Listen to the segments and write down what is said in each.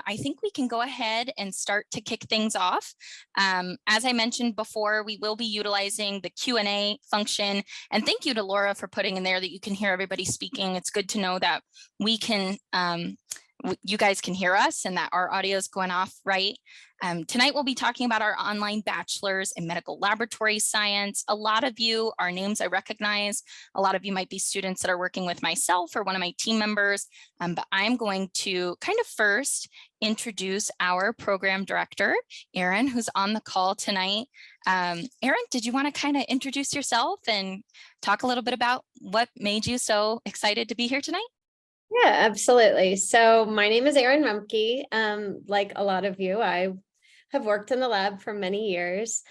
I think we can go ahead and start to kick things off. As I mentioned before, we will be utilizing the Q&A function. And thank you to Laura for putting in there that you can hear everybody speaking. It's good to know that we can, you guys can hear us and that our audio is going off right. Tonight we'll be talking about our online bachelors in medical laboratory science. A lot of you are names I recognize. A lot of you might be students that are working with myself or one of my team members, but I'm going to kind of first introduce our program director, Erin, who's on the call tonight. Erin, did you want to kind of introduce yourself and talk a little bit about what made you so excited to be here tonight? Yeah, absolutely. So my name is Erin Rumpke. Like a lot of you, I have worked in the lab for many years.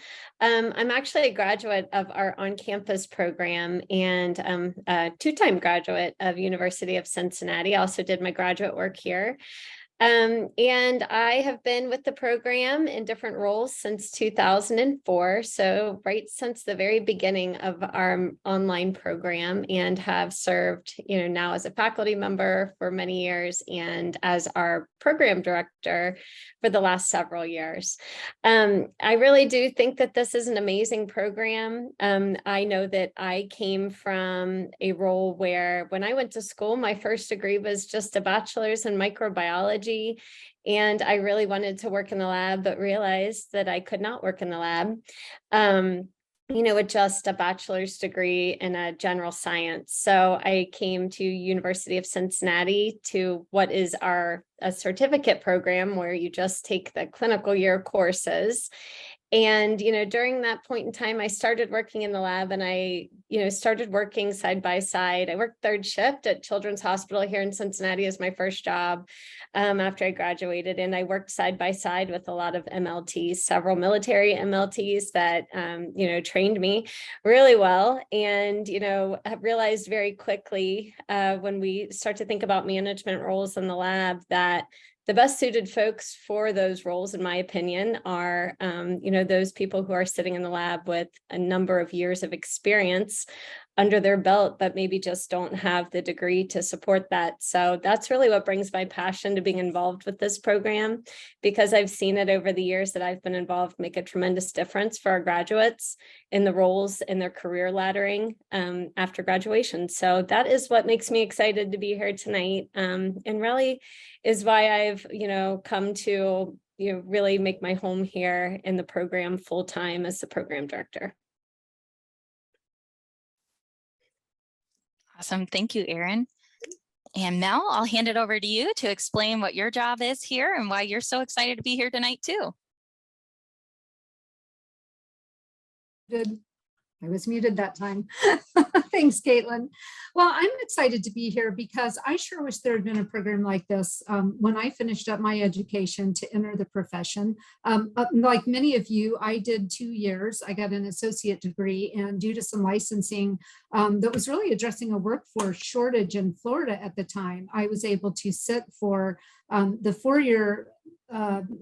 I'm actually a graduate of our on-campus program and a two-time graduate of University of Cincinnati. I also did my graduate work here. And I have been with the program in different roles since 2004. So right since the very beginning of our online program, and have served, now as a faculty member for many years and as our program director for the last several years. I really do think that this is an amazing program. I know that I came from a role where when I went to school, my first degree was just a bachelor's in microbiology. And I really wanted to work in the lab, but realized that I could not work in the lab. With just a bachelor's degree in a general science. So I came to University of Cincinnati to what is a certificate program where you just take the clinical year courses. And, during that point in time, I started working in the lab and I, started working side by side. I worked third shift at Children's Hospital here in Cincinnati as my first job after I graduated. And I worked side by side with a lot of MLTs, several military MLTs that, trained me really well. And, I realized very quickly when we start to think about management roles in the lab that the best suited folks for those roles, in my opinion, are, those people who are sitting in the lab with a number of years of experience under their belt, but maybe just don't have the degree to support that. So that's really what brings my passion to being involved with this program, because I've seen it over the years that I've been involved make a tremendous difference for our graduates in the roles in their career laddering after graduation. So that is what makes me excited to be here tonight, and really is why I've, come to, really make my home here in the program full time as the program director. Awesome. Thank you, Erin. And Mel, I'll hand it over to you to explain what your job is here and why you're so excited to be here tonight too. Good. I was muted that time. Thanks, Caitlin. Well, I'm excited to be here because I sure wish there had been a program like this when I finished up my education to enter the profession. Like many of you, I did 2 years. I got an associate degree, and due to some licensing that was really addressing a workforce shortage in Florida at the time, I was able to sit for the 4-year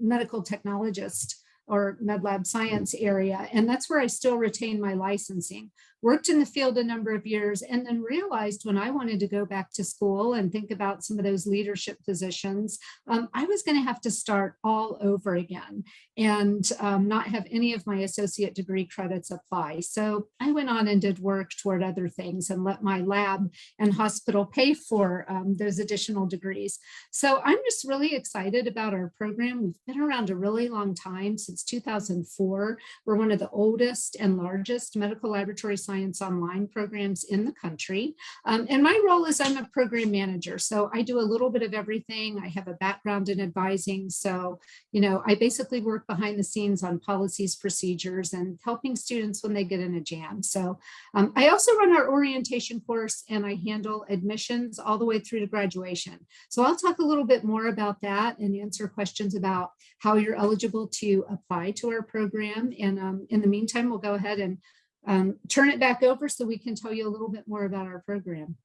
medical technologist or med lab science area. And that's where I still retain my licensing. Worked in the field a number of years, and then realized when I wanted to go back to school and think about some of those leadership positions, I was going to have to start all over again and not have any of my associate degree credits apply. So I went on and did work toward other things and let my lab and hospital pay for those additional degrees. So I'm just really excited about our program. We've been around a really long time, since 2004. We're one of the oldest and largest medical laboratory science online programs in the country. And my role is I'm a program manager. So I do a little bit of everything. I have a background in advising. So, I basically work behind the scenes on policies, procedures, and helping students when they get in a jam. So I also run our orientation course, and I handle admissions all the way through to graduation. So I'll talk a little bit more about that and answer questions about how you're eligible to apply to our program. And in the meantime, we'll go ahead and turn it back over so we can tell you a little bit more about our program.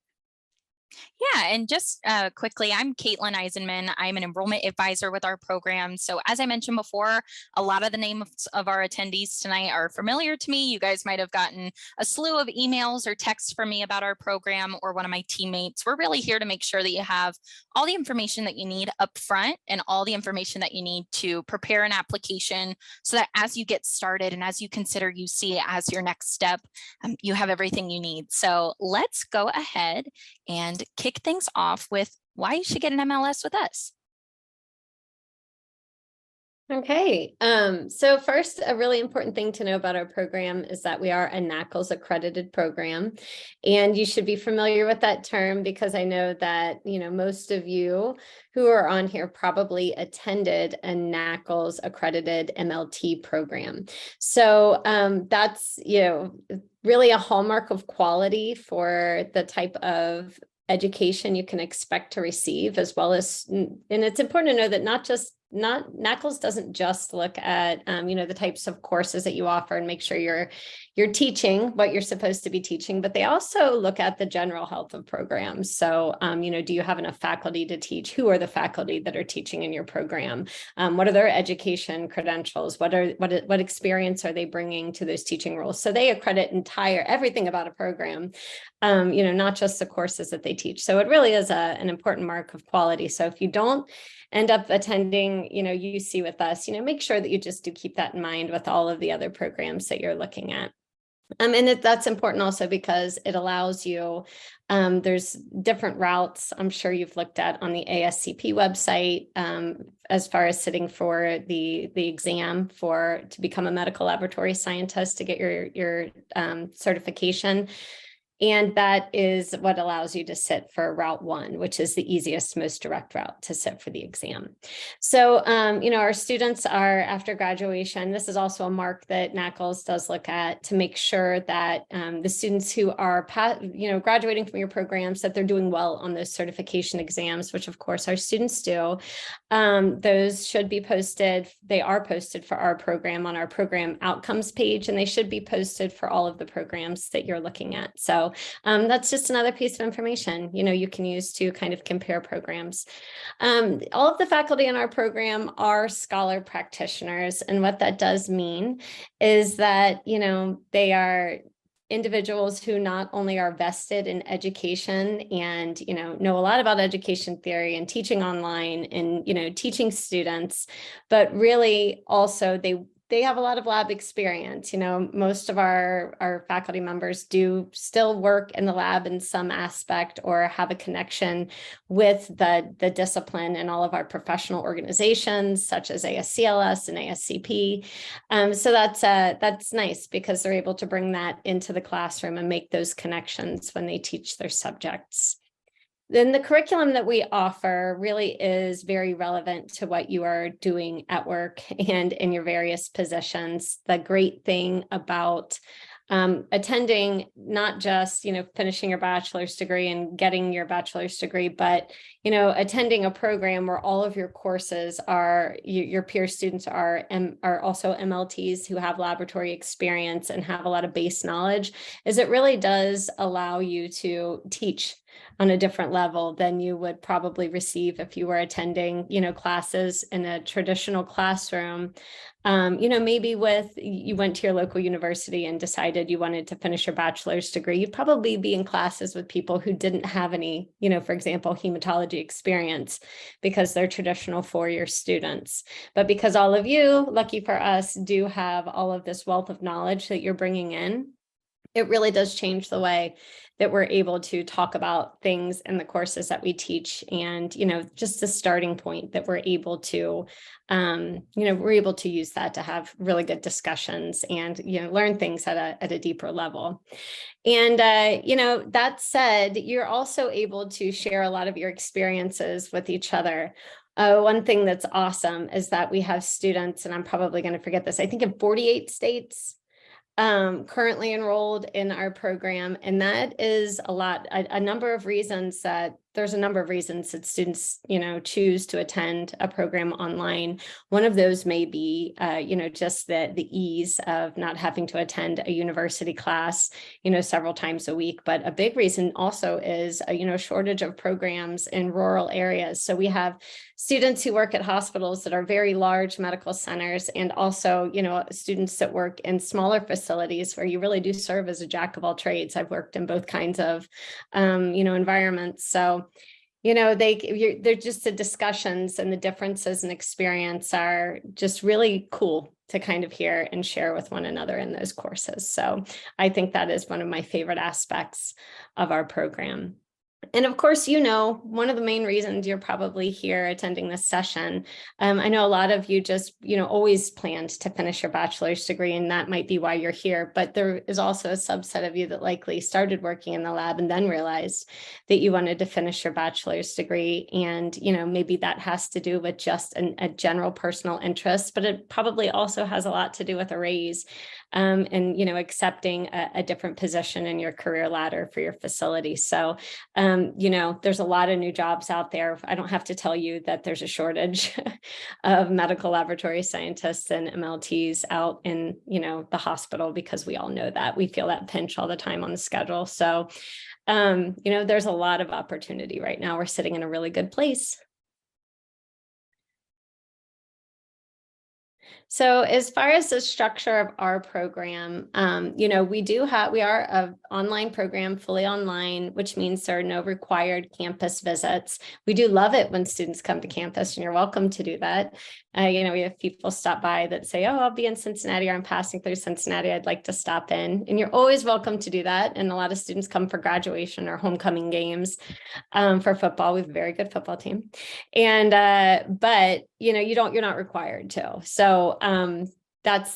Yeah, and just quickly, I'm Caitlin Eisenman. I'm an enrollment advisor with our program. So as I mentioned before, a lot of the names of our attendees tonight are familiar to me. You guys might have gotten a slew of emails or texts from me about our program or one of my teammates. We're really here to make sure that you have all the information that you need up front and all the information that you need to prepare an application so that as you get started and as you consider UC as your next step, you have everything you need. So let's go ahead and kick things off with why you should get an MLS with us. Okay, so first, a really important thing to know about our program is that we are a NACLS accredited program, and you should be familiar with that term because I know that, most of you who are on here probably attended a NACLS accredited MLT program. So that's, really a hallmark of quality for the type of education you can expect to receive, as well as, and it's important to know that NACLS doesn't just look at, the types of courses that you offer and make sure you're teaching what you're supposed to be teaching, but they also look at the general health of programs. So, do you have enough faculty to teach? Who are the faculty that are teaching in your program? What are their education credentials? What experience are they bringing to those teaching roles? So they accredit everything about a program, not just the courses that they teach. So it really is an important mark of quality. So if you don't end up attending, UC with us, make sure that you just do keep that in mind with all of the other programs that you're looking at. And that's important also because it allows you, there's different routes I'm sure you've looked at on the ASCP website as far as sitting for the exam to become a medical laboratory scientist to get your certification. And that is what allows you to sit for Route 1, which is the easiest, most direct route to sit for the exam. So, our students are, after graduation, this is also a mark that NACLS does look at to make sure that the students who are, graduating from your programs, that they're doing well on those certification exams, which of course our students do. Those should be posted. They are posted for our program on our program outcomes page, and they should be posted for all of the programs that you're looking at. So that's just another piece of information, you can use to kind of compare programs. All of the faculty in our program are scholar practitioners. And what that does mean is that, they are individuals who not only are vested in education and, know a lot about education theory and teaching online and, teaching students, but really also they have a lot of lab experience. Most of our faculty members do still work in the lab in some aspect or have a connection with the discipline in all of our professional organizations, such as ASCLS and ASCP. So that's nice because they're able to bring that into the classroom and make those connections when they teach their subjects. Then the curriculum that we offer really is very relevant to what you are doing at work and in your various positions. The great thing about attending, not just, finishing your bachelor's degree and getting your bachelor's degree, but, attending a program where all of your courses are, your peer students are also MLTs who have laboratory experience and have a lot of base knowledge, is it really does allow you to teach on a different level than you would probably receive if you were attending, classes in a traditional classroom. Maybe you went to your local university and decided you wanted to finish your bachelor's degree, you'd probably be in classes with people who didn't have any, for example, hematology experience because they're traditional four-year students. But because all of you, lucky for us, do have all of this wealth of knowledge that you're bringing in, it really does change the way that we're able to talk about things in the courses that we teach. And, just the starting point that we're able to, use that to have really good discussions and, learn things at a deeper level. And, that said, you're also able to share a lot of your experiences with each other. One thing that's awesome is that we have students, and I'm probably going to forget this, I think in 48 states, currently enrolled in our program. And that is a number of reasons that there's a number of reasons that students, choose to attend a program online. One of those may be, just the ease of not having to attend a university class, several times a week. But a big reason also is, shortage of programs in rural areas. So we have students who work at hospitals that are very large medical centers, and also, students that work in smaller facilities where you really do serve as a jack of all trades. I've worked in both kinds of, environments. So, they're just the discussions and the differences in experience are just really cool to kind of hear and share with one another in those courses. So I think that is one of my favorite aspects of our program. And of course, one of the main reasons you're probably here attending this session, I know a lot of you just, always planned to finish your bachelor's degree, and that might be why you're here. But there is also a subset of you that likely started working in the lab and then realized that you wanted to finish your bachelor's degree. And, maybe that has to do with just a general personal interest, but it probably also has a lot to do with a raise and, accepting a different position in your career ladder for your facility. So, there's a lot of new jobs out there. I don't have to tell you that there's a shortage of medical laboratory scientists and MLTs out in, the hospital, because we all know that. We feel that pinch all the time on the schedule. So, there's a lot of opportunity right now. We're sitting in a really good place. So as far as the structure of our program, we are an online program, fully online, which means there are no required campus visits. We do love it when students come to campus, and you're welcome to do that. We have people stop by that say, oh, I'll be in Cincinnati, or I'm passing through Cincinnati, I'd like to stop in. And you're always welcome to do that. And a lot of students come for graduation or homecoming games for football. We have a very good football team. And but you're not required to. So that's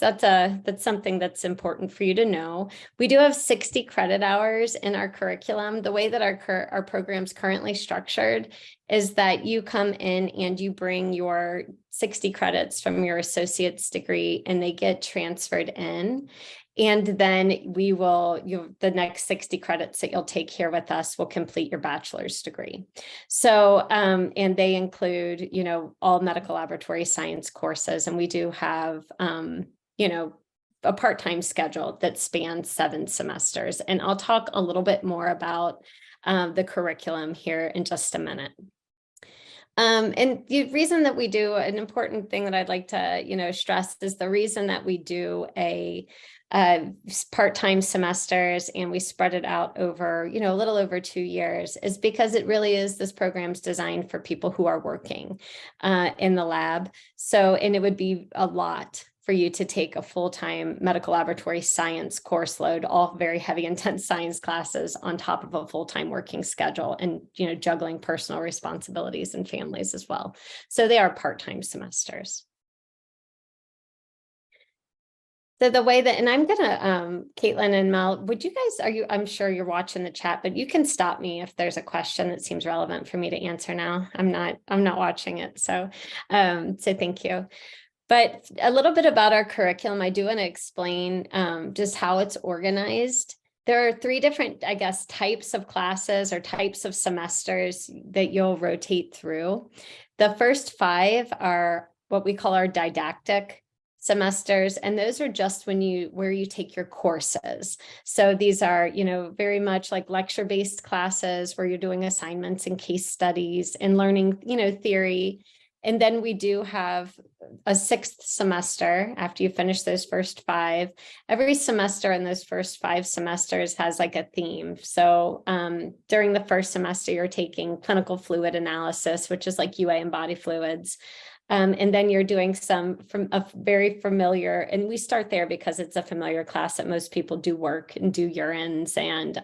something that's important for you to know. We do have 60 credit hours in our curriculum. The way that our program's currently structured is that you come in and you bring your 60 credits from your associate's degree, and they get transferred in. And then the next 60 credits that you'll take here with us will complete your bachelor's degree. So, and they include, all medical laboratory science courses. And we do have, a part-time schedule that spans 7 semesters. And I'll talk a little bit more about the curriculum here in just a minute. And the reason that we do, an important thing that I'd like to, stress, is the reason that we do a part-time semesters and we spread it out over, a little over 2 years, is because it really is, this program's designed for people who are working in the lab. So, and it would be a lot for you to take a full-time medical laboratory science course load, all very heavy, intense science classes on top of a full-time working schedule, and, juggling personal responsibilities and families as well. So they are part-time semesters. So the way that, and I'm gonna, Caitlin and Mel, would you guys, I'm sure you're watching the chat, but you can stop me if there's a question that seems relevant for me to answer now. I'm not watching it. So thank you. But a little bit about our curriculum, I do want to explain just how it's organized. There are 3 different, types of classes or types of semesters that you'll rotate through. The first 5 are what we call our didactic semesters, and those are just where you take your courses. So these are, very much like lecture-based classes where you're doing assignments and case studies and learning, theory. And then we do have a 6th semester after you finish those first 5. Every semester in those first 5 semesters has like a theme. So during the first semester, you're taking clinical fluid analysis, which is like UA and body fluids. And then you're doing some from a very familiar, and we start there because it's a familiar class that most people do work and do urines and,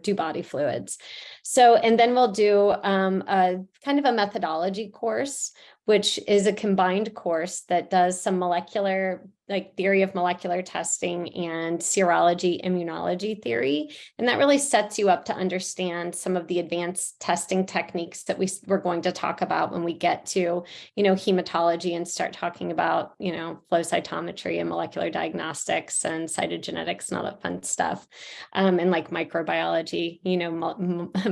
do body fluids. So, and then we'll do a kind of a methodology course which is a combined course that does some molecular, like theory of molecular testing and serology, immunology theory. And that really sets you up to understand some of the advanced testing techniques that we're going to talk about when we get to, hematology and start talking about, flow cytometry and molecular diagnostics and cytogenetics and all that fun stuff. And like microbiology,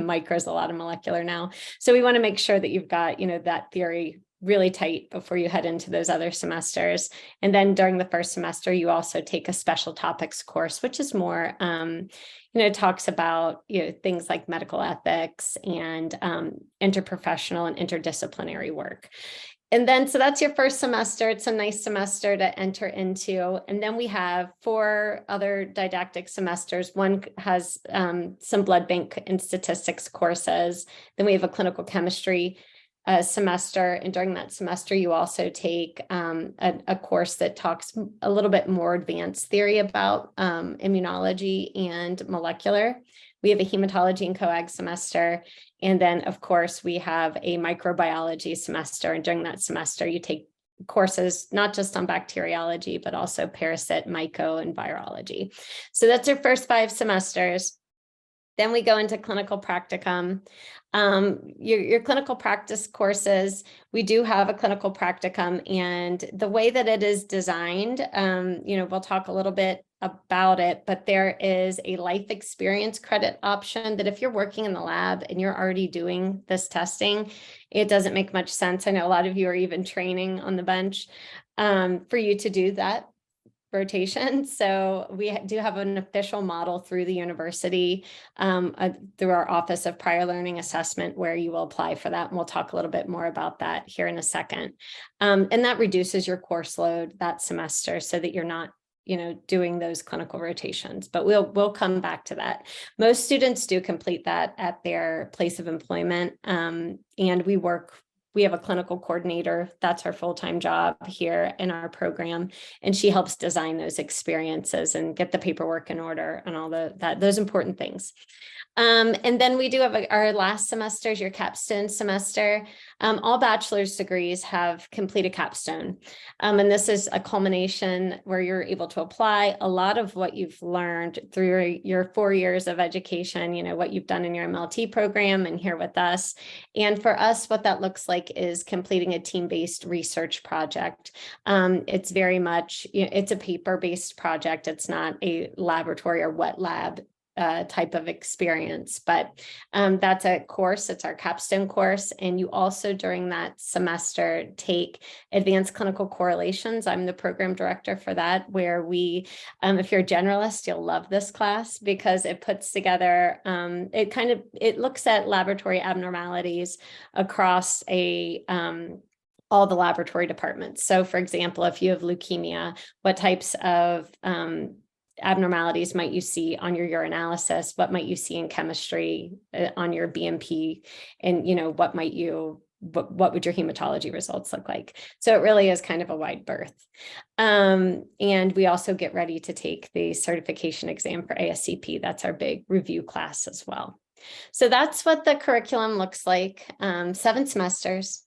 micro is a lot of molecular now. So we want to make sure that you've got, that theory really tight before you head into those other semesters. And then during the first semester, you also take a special topics course, which is more, talks about, things like medical ethics and interprofessional and interdisciplinary work. And then, so that's your first semester. It's a nice semester to enter into. And then we have 4 other didactic semesters. One has some blood bank and statistics courses. Then we have a clinical chemistry semester. And during that semester, you also take a course that talks a little bit more advanced theory about immunology and molecular. We have a hematology and coag semester. And then, of course, we have a microbiology semester. And during that semester, you take courses not just on bacteriology, but also parasite, myco, and virology. So that's our first 5 semesters. Then we go into clinical practicum. Your clinical practice courses, we do have a clinical practicum, and the way that it is designed, we'll talk a little bit about it, but there is a life experience credit option that if you're working in the lab and you're already doing this testing, it doesn't make much sense. I know a lot of you are even training on the bench for you to do that rotation. So we do have an official model through the university, through our Office of Prior Learning Assessment, where you will apply for that. And we'll talk a little bit more about that here in a second. And that reduces your course load that semester so that you're not doing those clinical rotations, but we'll come back to that. Most students do complete that at their place of employment. And we have a clinical coordinator. That's our full-time job here in our program. And she helps design those experiences and get the paperwork in order and all those important things. And then we do have our last semester is your capstone semester. All bachelor's degrees have completed capstone. And this is a culmination where you're able to apply a lot of what you've learned through your 4 years of education, what you've done in your MLT program and here with us. And for us, what that looks like is completing a team-based research project. It's very much, it's a paper-based project. It's not a laboratory or wet lab type of experience, but that's a course. It's our capstone course. And you also during that semester take advanced clinical correlations. I'm the program director for that, where we, if you're a generalist, you'll love this class because it puts together, it looks at laboratory abnormalities across all the laboratory departments. So for example, if you have leukemia, what types of abnormalities might you see on your urinalysis? What might you see in chemistry on your BMP? And, what would your hematology results look like? So it really is kind of a wide berth. And we also get ready to take the certification exam for ASCP. That's our big review class as well. So that's what the curriculum looks like. 7 semesters,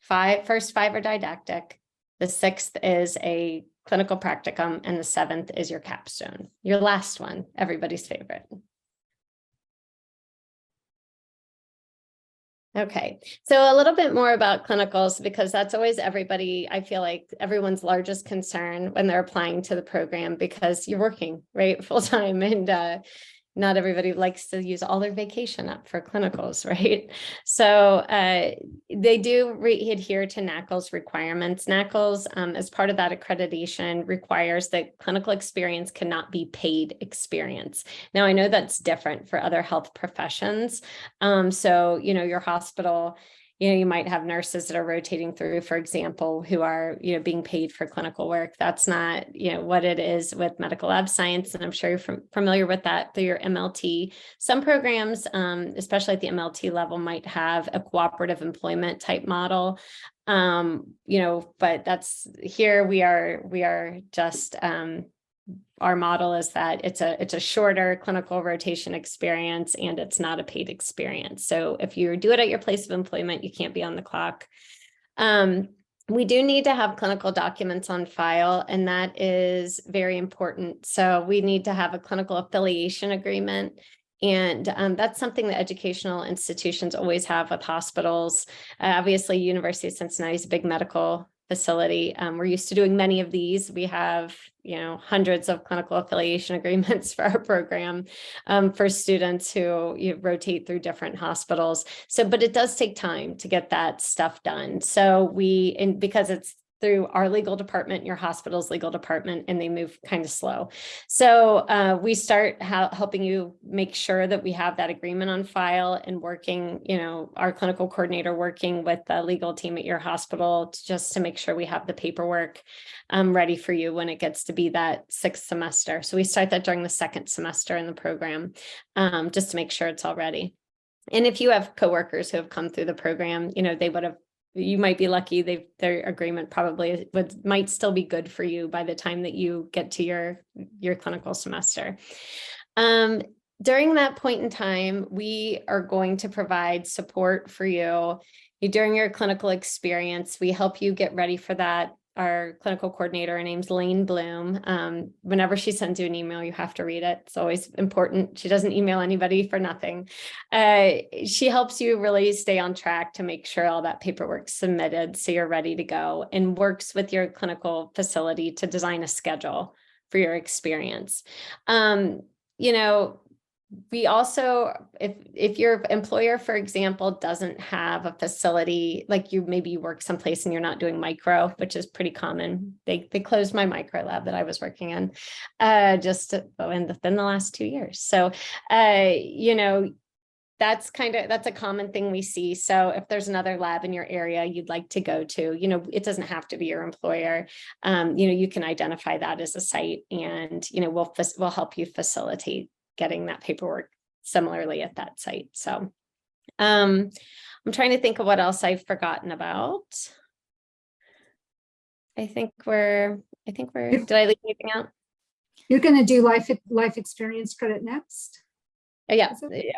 first 5 are didactic. The 6th is a clinical practicum, and the 7th is your capstone, your last one, everybody's favorite. Okay, so a little bit more about clinicals, because that's always I feel like everyone's largest concern when they're applying to the program, because you're working, right, full time, and not everybody likes to use all their vacation up for clinicals, right? So they do adhere to NACLS requirements. NACLS, as part of that accreditation, requires that clinical experience cannot be paid experience. Now, I know that's different for other health professions. So, your hospital, you might have nurses that are rotating through, for example, who are, being paid for clinical work. That's not, what it is with medical lab science. And I'm sure you're familiar with that through your MLT. Some programs, especially at the MLT level, might have a cooperative employment type model. But that's here we are just, our model is that it's a shorter clinical rotation experience, and it's not a paid experience. So if you do it at your place of employment, you can't be on the clock. We do need to have clinical documents on file, and that is very important. So we need to have a clinical affiliation agreement. And that's something that educational institutions always have with hospitals. Obviously, University of Cincinnati is a big medical facility. We're used to doing many of these. We have, hundreds of clinical affiliation agreements for our program for students who rotate through different hospitals. So, but it does take time to get that stuff done. So because it's through our legal department, your hospital's legal department, and they move kind of slow. So we start helping you make sure that we have that agreement on file and working, our clinical coordinator working with the legal team at your hospital just to make sure we have the paperwork ready for you when it gets to be that 6th semester. So we start that during the 2nd semester in the program, just to make sure it's all ready. And if you have coworkers who have come through the program, you might be lucky. Their agreement probably might still be good for you by the time that you get to your clinical semester. During that point in time, we are going to provide support for you during your clinical experience. We help you get ready for that. Our clinical coordinator, her name's Lane Bloom. Whenever she sends you an email, you have to read it. It's always important. She doesn't email anybody for nothing. She helps you really stay on track to make sure all that paperwork's submitted so you're ready to go, and works with your clinical facility to design a schedule for your experience. We also, if your employer, for example, doesn't have a facility, like maybe you work someplace and you're not doing micro, which is pretty common. They closed my micro lab that I was working in within the last 2 years. So, that's a common thing we see. So if there's another lab in your area you'd like to go to, it doesn't have to be your employer. You can identify that as a site, and, we'll help you facilitate getting that paperwork similarly at that site. So I'm trying to think of what else I've forgotten about. I think we're, did I leave anything out? You're going to do life experience credit next? Oh, yeah.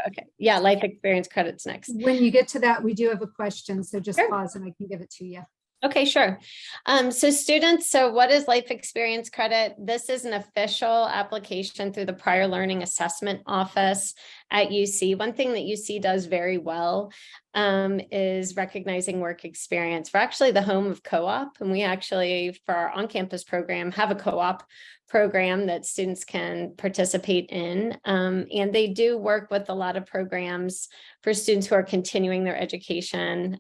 Okay. Yeah. Life experience credits next. When you get to that, we do have a question. So just Sure. Pause and I can give it to you. Okay, sure. So students, what is life experience credit? This is an official application through the Prior Learning Assessment Office at UC. One thing that UC does very well is recognizing work experience. We're actually the home of co-op, and we actually, for our on-campus program, have a co-op program that students can participate in. And they do work with a lot of programs for students who are continuing their education,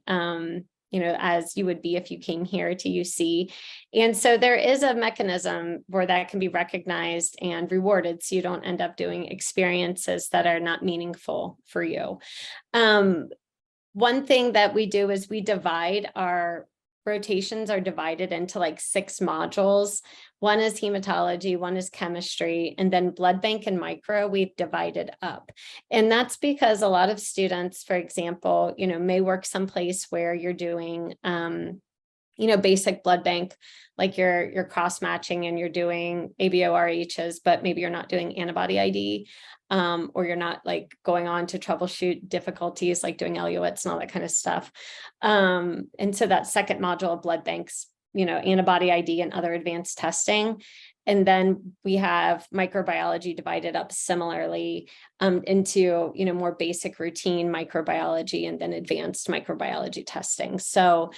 as you would be if you came here to UC. And so there is a mechanism where that can be recognized and rewarded, so you don't end up doing experiences that are not meaningful for you. One thing that we do is we divide our rotations are divided into like 6 modules. One is hematology, one is chemistry, and then blood bank and micro we've divided up. And that's because a lot of students, for example, may work someplace where you're doing, basic blood bank, like you're cross matching and you're doing ABORHs, but maybe you're not doing antibody ID, or you're not like going on to troubleshoot difficulties like doing LUITs and all that kind of stuff. And so that second module of blood banks, antibody ID and other advanced testing. And then we have microbiology divided up similarly into, more basic routine microbiology and then advanced microbiology testing. So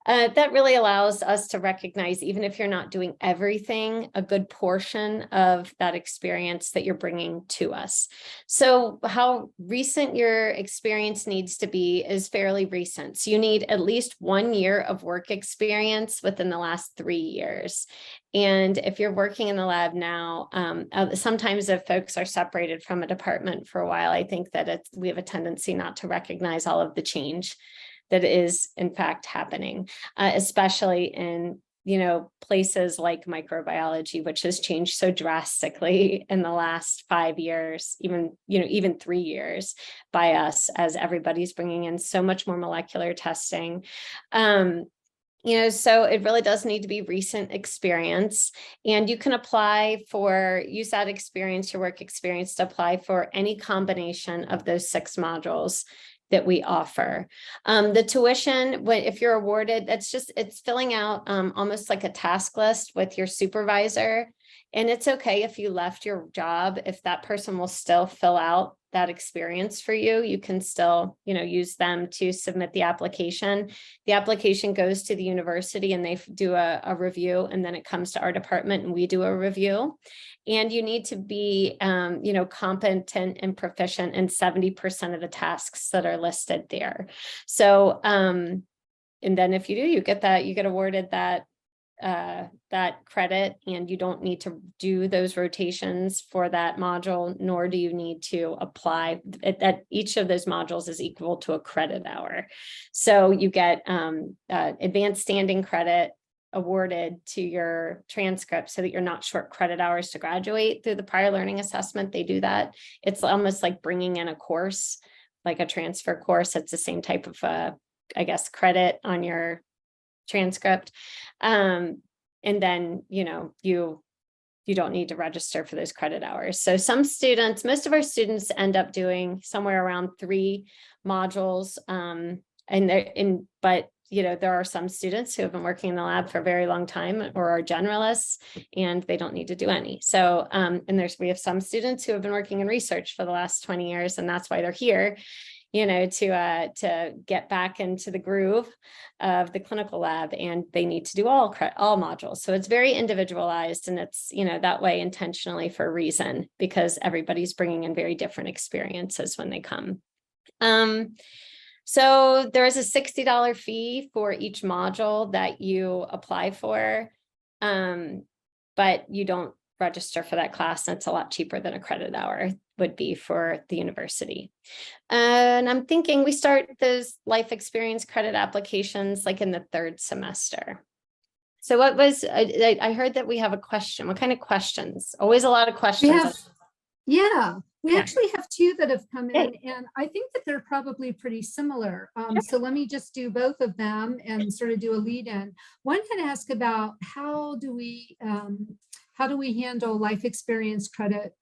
that really allows us to recognize, even if you're not doing everything, a good portion of that experience that you're bringing to us. So how recent your experience needs to be is fairly recent. So you need at least 1 year of work experience within the last 3 years. And if you're working in the lab now, sometimes if folks are separated from a department for a while, I think that we have a tendency not to recognize all of the change that is in fact happening, especially in, places like microbiology, which has changed so drastically in the last 5 years, even 3 years by us, as everybody's bringing in so much more molecular testing. So it really does need to be recent experience, and you can use that experience, your work experience, to apply for any combination of those 6 modules. that we offer. The tuition, if you're awarded, it's filling out almost like a task list with your supervisor. And it's okay if you left your job, if that person will still fill out that experience for you, you can still, use them to submit the application. The application goes to the university and they do a review, and then it comes to our department and we do a review. And you need to be, competent and proficient in 70% of the tasks that are listed there. So, and then if you do, you get awarded that credit, and you don't need to do those rotations for that module, nor do you need to apply. That each of those modules is equal to a credit hour. So you get advanced standing credit awarded to your transcript so that you're not short credit hours to graduate through the prior learning assessment. They do that. It's almost like bringing in a course, like a transfer course. It's the same type of, credit on your transcript. And then, you don't need to register for those credit hours. So most of our students end up doing somewhere around 3 modules. But there are some students who have been working in the lab for a very long time or are generalists, and they don't need to do any. So, we have some students who have been working in research for the last 20 years, and that's why they're here, to get back into the groove of the clinical lab, and they need to do all modules. So it's very individualized, and it's, that way intentionally for a reason, because everybody's bringing in very different experiences when they come. So there is a $60 fee for each module that you apply for, but you don't register for that class, and it's a lot cheaper than a credit hour would be for the university. And I'm thinking we start those life experience credit applications like in the 3rd semester. So I heard that we have a question. What kind of questions? Always a lot of questions. We actually have 2 that have come in, and I think that they're probably pretty similar. So let me just do both of them and sort of do a lead in. One had asked about how do we handle life experience credit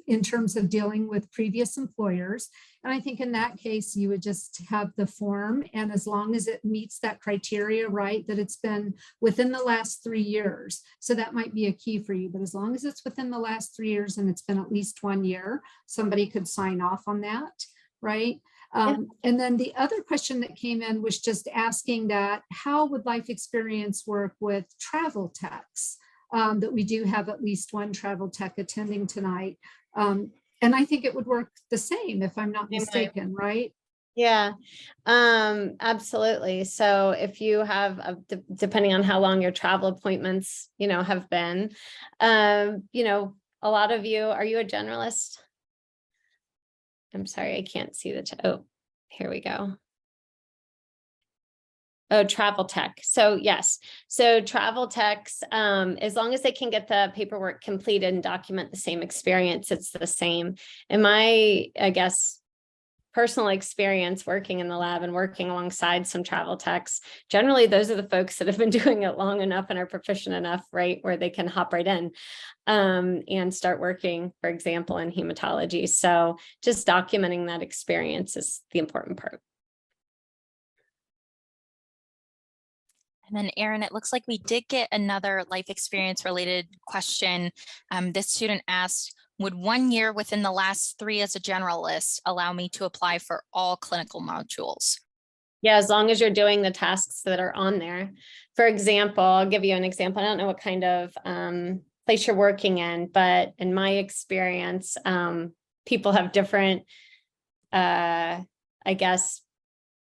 in terms of dealing with previous employers. And I think in that case, you would just have the form, and as long as it meets that criteria, right, that it's been within the last 3 years. So that might be a key for you, but as long as it's within the last 3 years and it's been at least 1 year, somebody could sign off on that, right? And then the other question that came in was just asking that how would life experience work with travel techs? That we do have at least one travel tech attending tonight. And I think it would work the same if I'm not mistaken, right? Yeah, absolutely. So if you have, depending on how long your travel appointments, have been, a lot of you, are you a generalist? I'm sorry, I can't see the chat. Oh, here we go. Oh, travel tech. So yes. So travel techs, as long as they can get the paperwork completed and document the same experience, it's the same. In my, personal experience working in the lab and working alongside some travel techs, generally those are the folks that have been doing it long enough and are proficient enough, right, where they can hop right in and start working, for example, in hematology. So just documenting that experience is the important part. And then Erin, it looks like we did get another life experience related question. This student asked, would 1 year within the last 3 as a generalist allow me to apply for all clinical modules? Yeah, as long as you're doing the tasks that are on there. For example, I'll give you an example. I don't know what kind of place you're working in, but in my experience, people have different,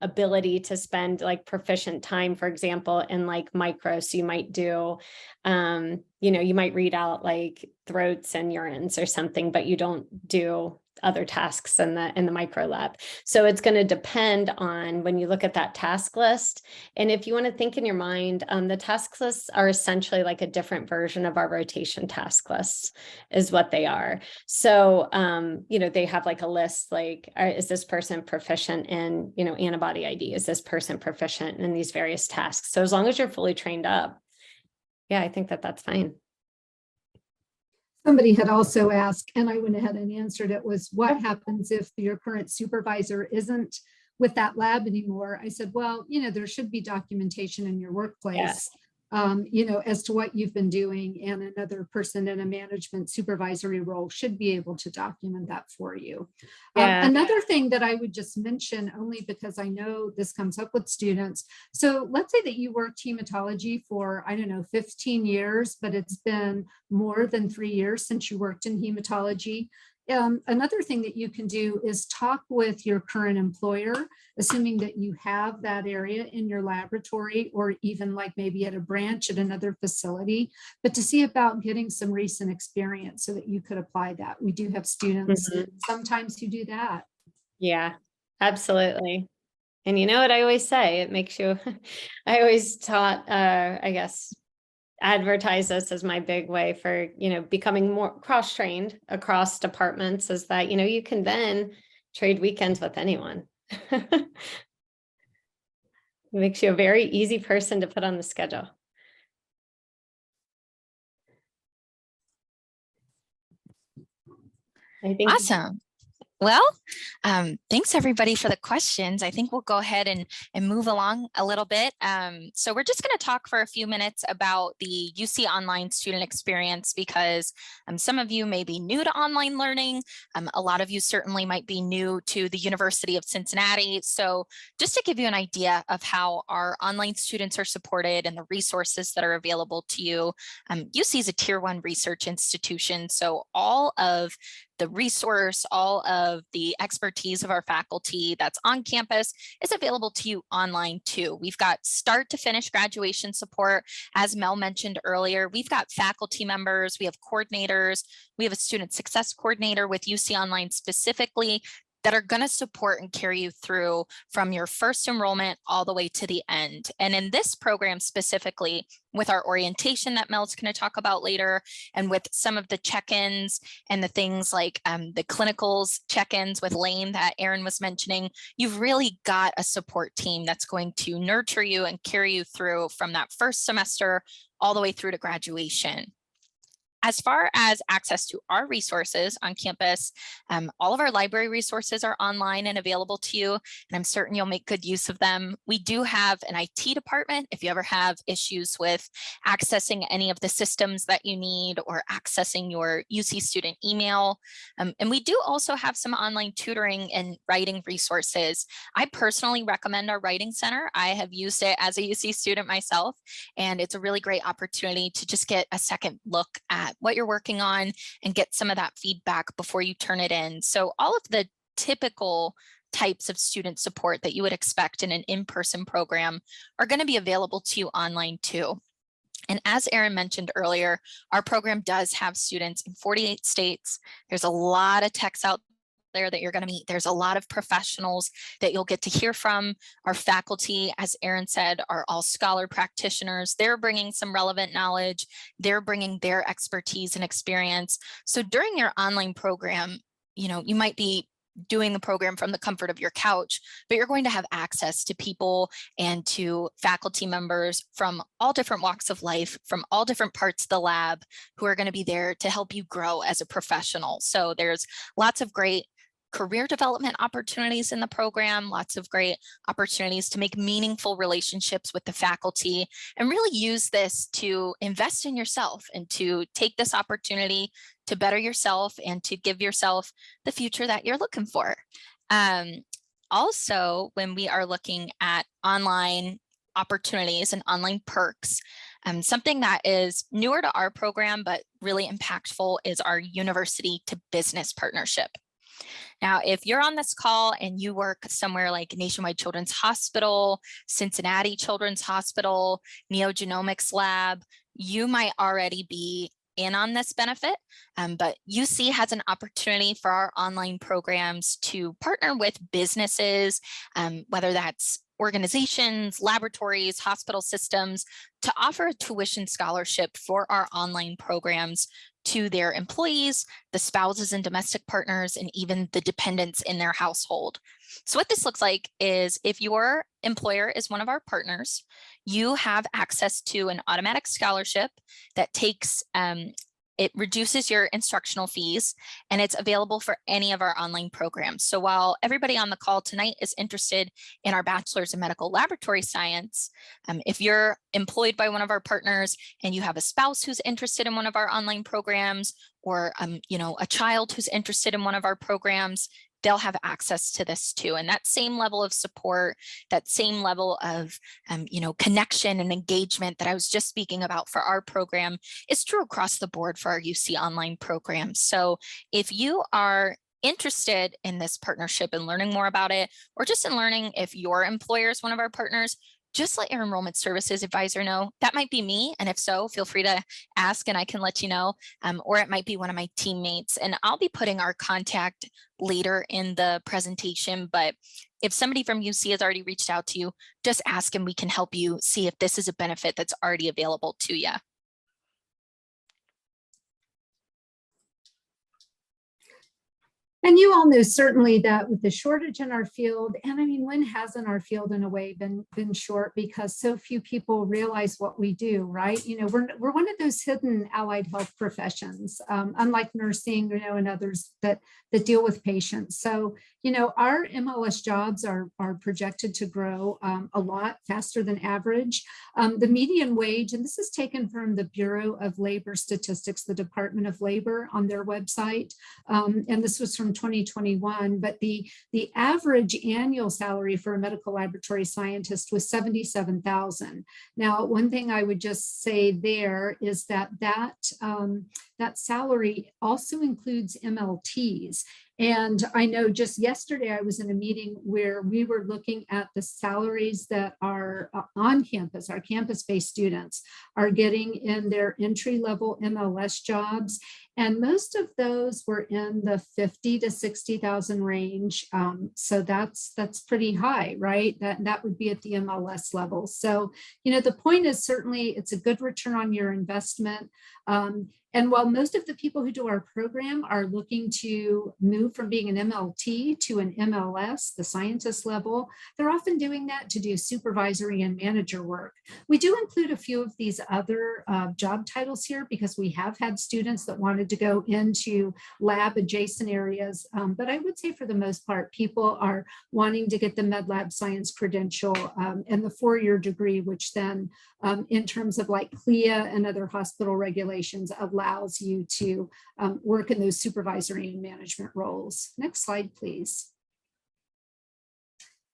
ability to spend like proficient time, for example, in like micro. So you might do, you might read out like throats and urines or something, but you don't do other tasks in the micro lab. So it's going to depend on when you look at that task list. And if you want to think in your mind, the task lists are essentially like a different version of our rotation task lists is what they are. So, they have like a list, like, is this person proficient in, antibody ID? Is this person proficient in these various tasks? So as long as you're fully trained up, yeah, I think that's fine. Somebody had also asked, and I went ahead and answered it, was what happens if your current supervisor isn't with that lab anymore. I said, well, there should be documentation in your workplace, as to what you've been doing, and another person in a management supervisory role should be able to document that for you. Another thing that I would just mention, only because I know this comes up with students. So let's say that you worked hematology for, 15 years, but it's been more than 3 years since you worked in hematology. Another thing that you can do is talk with your current employer, assuming that you have that area in your laboratory, or even like maybe at a branch at another facility, but to see about getting some recent experience so that you could apply that. We do have students sometimes who do that. Yeah, absolutely. And you know what I always say, it makes you, I always taught, advertise this as my big way for, becoming more cross-trained across departments, is that, you can then trade weekends with anyone. It makes you a very easy person to put on the schedule. I think Awesome. Well, thanks everybody for the questions. I think we'll go ahead and move along a little bit. So we're just going to talk for a few minutes about the UC Online student experience, because some of you may be new to online learning. A lot of you certainly might be new to the University of Cincinnati. So just to give you an idea of how our online students are supported and the resources that are available to you, UC is a Tier 1 research institution. So all of the resource, all of the expertise of our faculty that's on campus is available to you online too. We've got start to finish graduation support. As Mel mentioned earlier, we've got faculty members, we have coordinators, we have a student success coordinator with UC Online specifically that are going to support and carry you through from your first enrollment all the way to the end. And in this program specifically, with our orientation that Mel's going to talk about later, and with some of the check-ins and the things like the clinicals check-ins with Lane that Erin was mentioning, you've really got a support team that's going to nurture you and carry you through from that first semester all the way through to graduation. As far as access to our resources on campus, all of our library resources are online and available to you, and I'm certain you'll make good use of them. We do have an IT department if you ever have issues with accessing any of the systems that you need or accessing your UC student email. And we do also have some online tutoring and writing resources. I personally recommend our writing center. I have used it as a UC student myself, and it's a really great opportunity to just get a second look at what you're working on and get some of that feedback before you turn it in. So all of the typical types of student support that you would expect in an in-person program are going to be available to you online too. And as Erin mentioned earlier, our program does have students in 48 states. There's a lot of techs out there that you're going to meet. There's a lot of professionals that you'll get to hear from. Our faculty, as Erin said, are all scholar practitioners. They're bringing some relevant knowledge. They're bringing their expertise and experience. So during your online program, you might be doing the program from the comfort of your couch, but you're going to have access to people and to faculty members from all different walks of life, from all different parts of the lab, who are going to be there to help you grow as a professional. So there's lots of great career development opportunities in the program, lots of great opportunities to make meaningful relationships with the faculty, and really use this to invest in yourself and to take this opportunity to better yourself and to give yourself the future that you're looking for. Also, when we are looking at online opportunities and online perks, something that is newer to our program but really impactful is our university to business partnership. Now, if you're on this call and you work somewhere like Nationwide Children's Hospital, Cincinnati Children's Hospital, NeoGenomics Lab, you might already be in on this benefit, but UC has an opportunity for our online programs to partner with businesses, whether that's organizations, laboratories, hospital systems, to offer a tuition scholarship for our online programs to their employees, the spouses and domestic partners, and even the dependents in their household. So what this looks like is, if your employer is one of our partners, you have access to an automatic scholarship that takes It reduces your instructional fees, and it's available for any of our online programs. So while everybody on the call tonight is interested in our bachelor's in medical laboratory science, if you're employed by one of our partners and you have a spouse who's interested in one of our online programs, or a child who's interested in one of our programs, they'll have access to this too. And that same level of support, that same level of connection and engagement that I was just speaking about for our program is true across the board for our UC online programs. So if you are interested in this partnership and learning more about it, or just in learning if your employer is one of our partners, just let your enrollment services advisor know. That might be me. And if so, feel free to ask and I can let you know. Or it might be one of my teammates. And I'll be putting our contact later in the presentation. But if somebody from UC has already reached out to you, just ask and we can help you see if this is a benefit that's already available to you. And you all know certainly that with the shortage in our field, and I mean, when hasn't our field in a way been short because so few people realize what we do, right? We're one of those hidden allied health professions, unlike nursing, and others that deal with patients. So, our MLS jobs are projected to grow a lot faster than average. The median wage, and this is taken from the Bureau of Labor Statistics, the Department of Labor on their website, and this was from 2021, but the average annual salary for a medical laboratory scientist was $77,000. Now, one thing I would just say there is that salary also includes MLTs. And I know just yesterday I was in a meeting where we were looking at the salaries that are on campus, our campus-based students are getting in their entry-level MLS jobs. And most of those were in the 50 to 60,000 range. So that's pretty high, right? That would be at the MLS level. So, the point is certainly it's a good return on your investment. And while most of the people who do our program are looking to move from being an MLT to an MLS, the scientist level, they're often doing that to do supervisory and manager work. We do include a few of these other job titles here because we have had students that wanted to go into lab adjacent areas. But I would say for the most part, people are wanting to get the med lab science credential and the 4-year degree, which then in terms of like CLIA and other hospital regulations allows you to work in those supervisory and management roles. Next slide, please.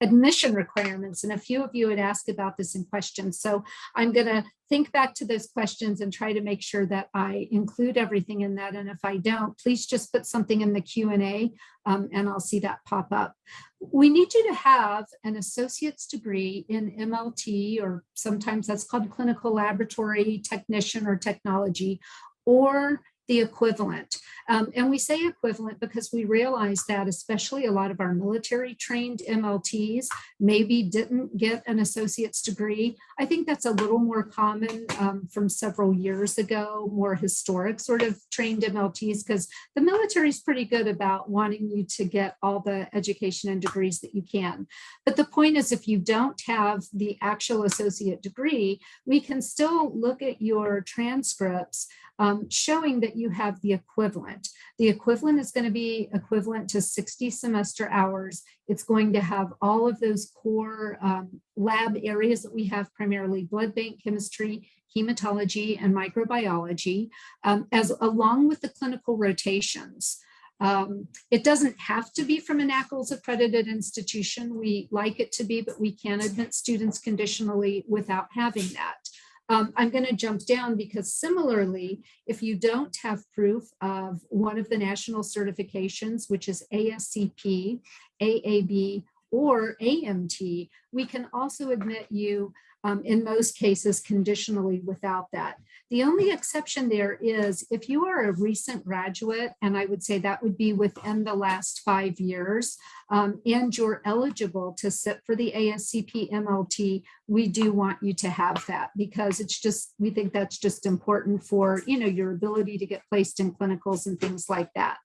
Admission requirements, and a few of you had asked about this in questions. So I'm going to think back to those questions and try to make sure that I include everything in that. And if I don't, please just put something in the Q&A and I'll see that pop up. We need you to have an associate's degree in MLT, or sometimes that's called clinical laboratory technician or technology, or the equivalent. And we say equivalent because we realize that especially a lot of our military trained MLTs maybe didn't get an associate's degree. I think that's a little more common from several years ago, more historic sort of trained MLTs, because the military is pretty good about wanting you to get all the education and degrees that you can. But the point is, if you don't have the actual associate degree, we can still look at your transcripts showing that you have the equivalent. The equivalent is going to be equivalent to 60 semester hours. It's going to have all of those core lab areas that we have, primarily blood bank chemistry, hematology, and microbiology, along with the clinical rotations. It doesn't have to be from an ACLS accredited institution. We like it to be, but we can admit students conditionally without having that. I'm going to jump down because similarly, if you don't have proof of one of the national certifications, which is ASCP, AAB, or AMT, we can also admit you in most cases conditionally without that. The only exception there is if you are a recent graduate, and I would say that would be within the last 5 years, and you're eligible to sit for the ASCP MLT, we do want you to have that because it's just, we think that's just important for, your ability to get placed in clinicals and things like that.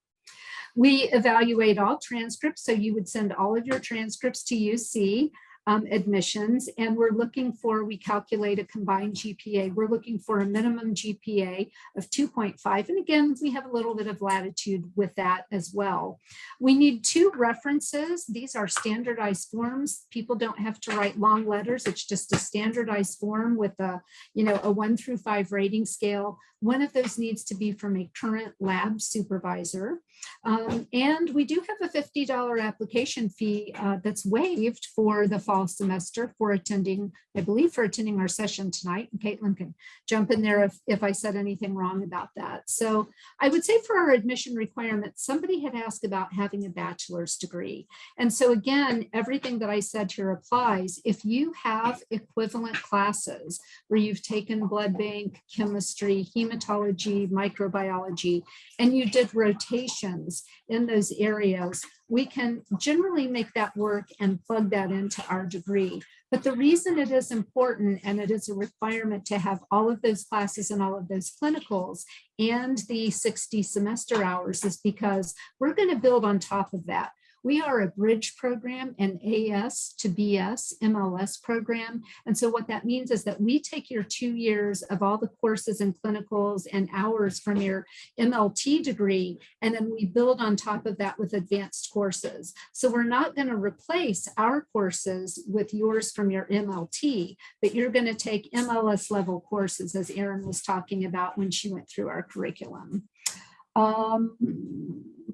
We evaluate all transcripts, so you would send all of your transcripts to UC. admissions, and we calculate a combined GPA. We're looking for a minimum GPA of 2.5. And again, we have a little bit of latitude with that as well. We need 2 references. These are standardized forms. People don't have to write long letters. It's just a standardized form with a 1 through 5 rating scale. One of those needs to be from a current lab supervisor. And we do have a $50 application fee that's waived for the fall semester for attending, I believe, for attending our session tonight. And Caitlin can jump in there if I said anything wrong about that. So I would say for our admission requirements, somebody had asked about having a bachelor's degree. And so again, everything that I said here applies. If you have equivalent classes where you've taken blood bank, chemistry, hematology, microbiology, and you did rotations in those areas, we can generally make that work and plug that into our degree. But the reason it is important and it is a requirement to have all of those classes and all of those clinicals and the 60 semester hours is because we're going to build on top of that. We are a bridge program, an AS to BS MLS program. And so what that means is that we take your 2 years of all the courses and clinicals and hours from your MLT degree, and then we build on top of that with advanced courses. So we're not going to replace our courses with yours from your MLT, but you're going to take MLS level courses, as Erin was talking about when she went through our curriculum.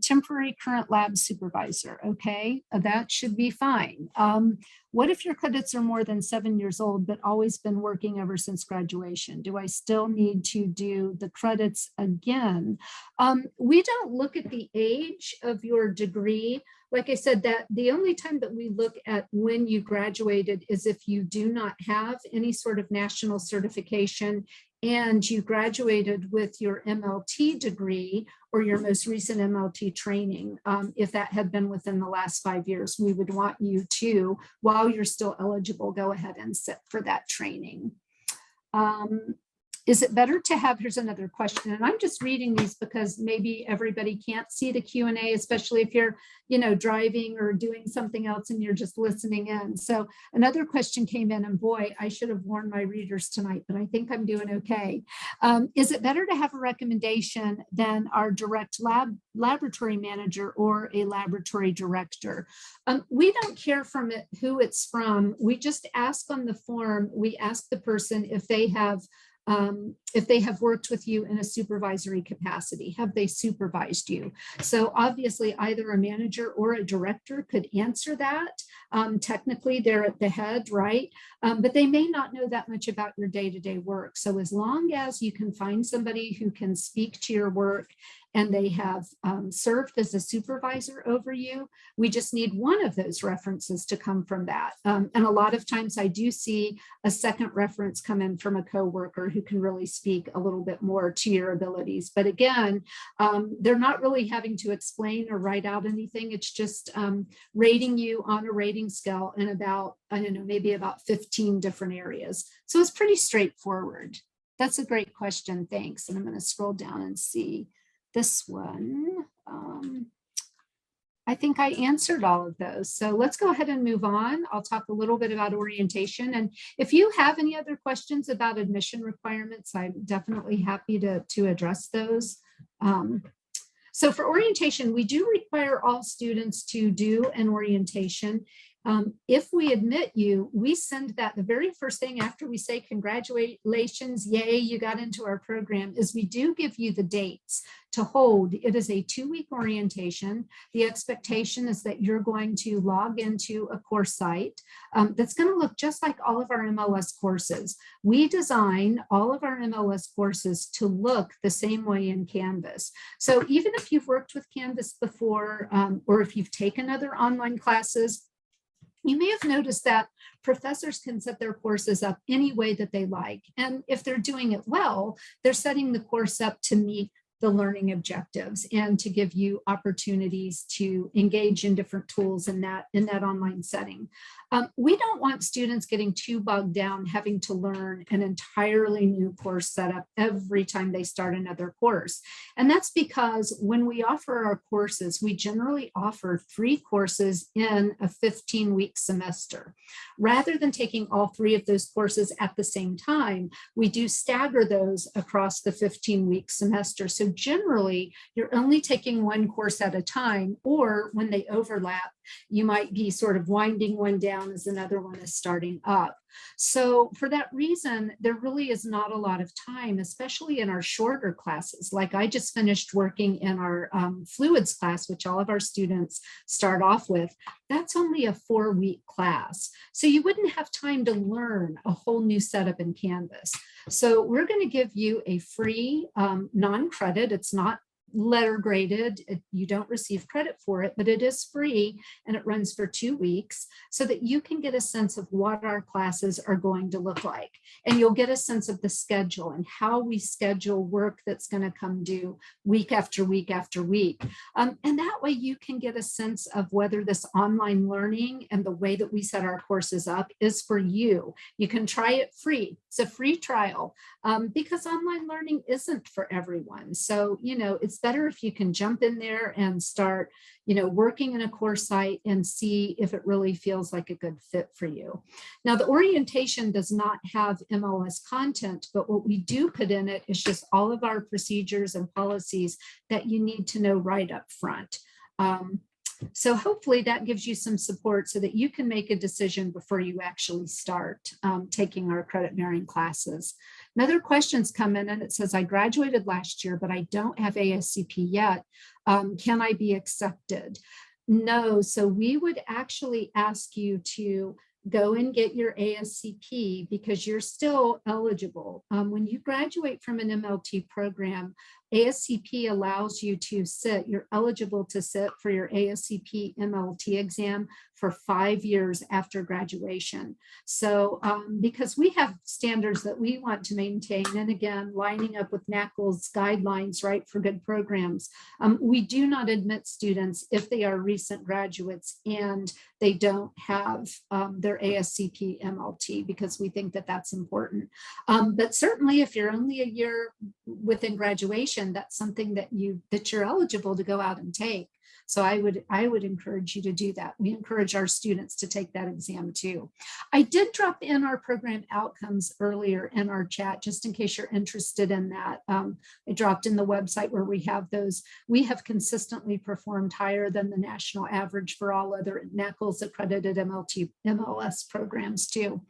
Temporary current lab supervisor. Okay, that should be fine. What if your credits are more than 7 years old, but always been working ever since graduation? Do I still need to do the credits again? We don't look at the age of your degree. Like I said, that the only time that we look at when you graduated is if you do not have any sort of national certification and you graduated with your MLT degree or your most recent MLT training. If that had been within the last 5 years, we would want you to, while you're still eligible, go ahead and sit for that training. Is it better to have, here's another question, and I'm just reading these because maybe everybody can't see the Q&A, especially if you're, driving or doing something else and you're just listening in. So another question came in, and boy, I should have warned my readers tonight, but I think I'm doing okay. Is it better to have a recommendation than our direct laboratory manager or a laboratory director? We don't care from it who it's from. We just ask on the form, we ask the person if they have worked with you in a supervisory capacity. Have they supervised you? So obviously either a manager or a director could answer that. Technically they're at the head, right? But they may not know that much about your day-to-day work. So as long as you can find somebody who can speak to your work and they have served as a supervisor over you, we just need one of those references to come from that. And a lot of times I do see a second reference come in from a coworker who can really speak a little bit more to your abilities. But again, they're not really having to explain or write out anything. It's just rating you on a rating scale in about, I don't know, maybe about 15 different areas. So it's pretty straightforward. That's a great question. Thanks. And I'm going to scroll down and see this one. I think I answered all of those. So let's go ahead and move on. I'll talk a little bit about orientation. And if you have any other questions about admission requirements, I'm definitely happy to address those. So for orientation, we do require all students to do an orientation. If we admit you, we send that the very first thing after we say congratulations, yay, you got into our program, is we do give you the dates to hold. It is a 2-week orientation. The expectation is that you're going to log into a course site that's going to look just like all of our MLS courses. We design all of our MLS courses to look the same way in Canvas. So even if you've worked with Canvas before, or if you've taken other online classes, you may have noticed that professors can set their courses up any way that they like. And if they're doing it well, they're setting the course up to meet the learning objectives and to give you opportunities to engage in different tools in that online setting. We don't want students getting too bogged down having to learn an entirely new course setup every time they start another course. And that's because when we offer our courses, we generally offer 3 courses in a 15-week semester. Rather than taking all 3 of those courses at the same time, we do stagger those across the 15-week semester. So generally, you're only taking 1 course at a time, or when they overlap, you might be sort of winding one down as another one is starting up. So for that reason, there really is not a lot of time, especially in our shorter classes. Like I just finished working in our fluids class, which all of our students start off with. That's only a 4-week class. So you wouldn't have time to learn a whole new setup in Canvas. So we're going to give you a free non-credit. It's not letter graded. You don't receive credit for it, but it is free and it runs for 2 weeks so that you can get a sense of what our classes are going to look like. And you'll get a sense of the schedule and how we schedule work that's going to come due week after week after week. And that way you can get a sense of whether this online learning and the way that we set our courses up is for you. You can try it free. It's a free trial because online learning isn't for everyone. So, it's better if you can jump in there and start, working in a course site and see if it really feels like a good fit for you. Now, the orientation does not have MLS content, but what we do put in it is just all of our procedures and policies that you need to know right up front. So hopefully that gives you some support so that you can make a decision before you actually start taking our credit bearing classes. Another question's come in and it says, I graduated last year, but I don't have ASCP yet. Can I be accepted? No, so we would actually ask you to go and get your ASCP because you're still eligible. When you graduate from an MLT program, ASCP allows you to sit, you're eligible to sit for your ASCP MLT exam for 5 years after graduation. So because we have standards that we want to maintain, and again, lining up with NACL's guidelines, right, for good programs, we do not admit students if they are recent graduates and they don't have their ASCP MLT because we think that that's important. But certainly if you're only a year within graduation, that's something that you're eligible to go out and take. So I would encourage you to do that. We encourage our students to take that exam too. I did drop in our program outcomes earlier in our chat, just in case you're interested in that. I dropped in the website where we have those. We have consistently performed higher than the national average for all other NACL's accredited MLS programs too.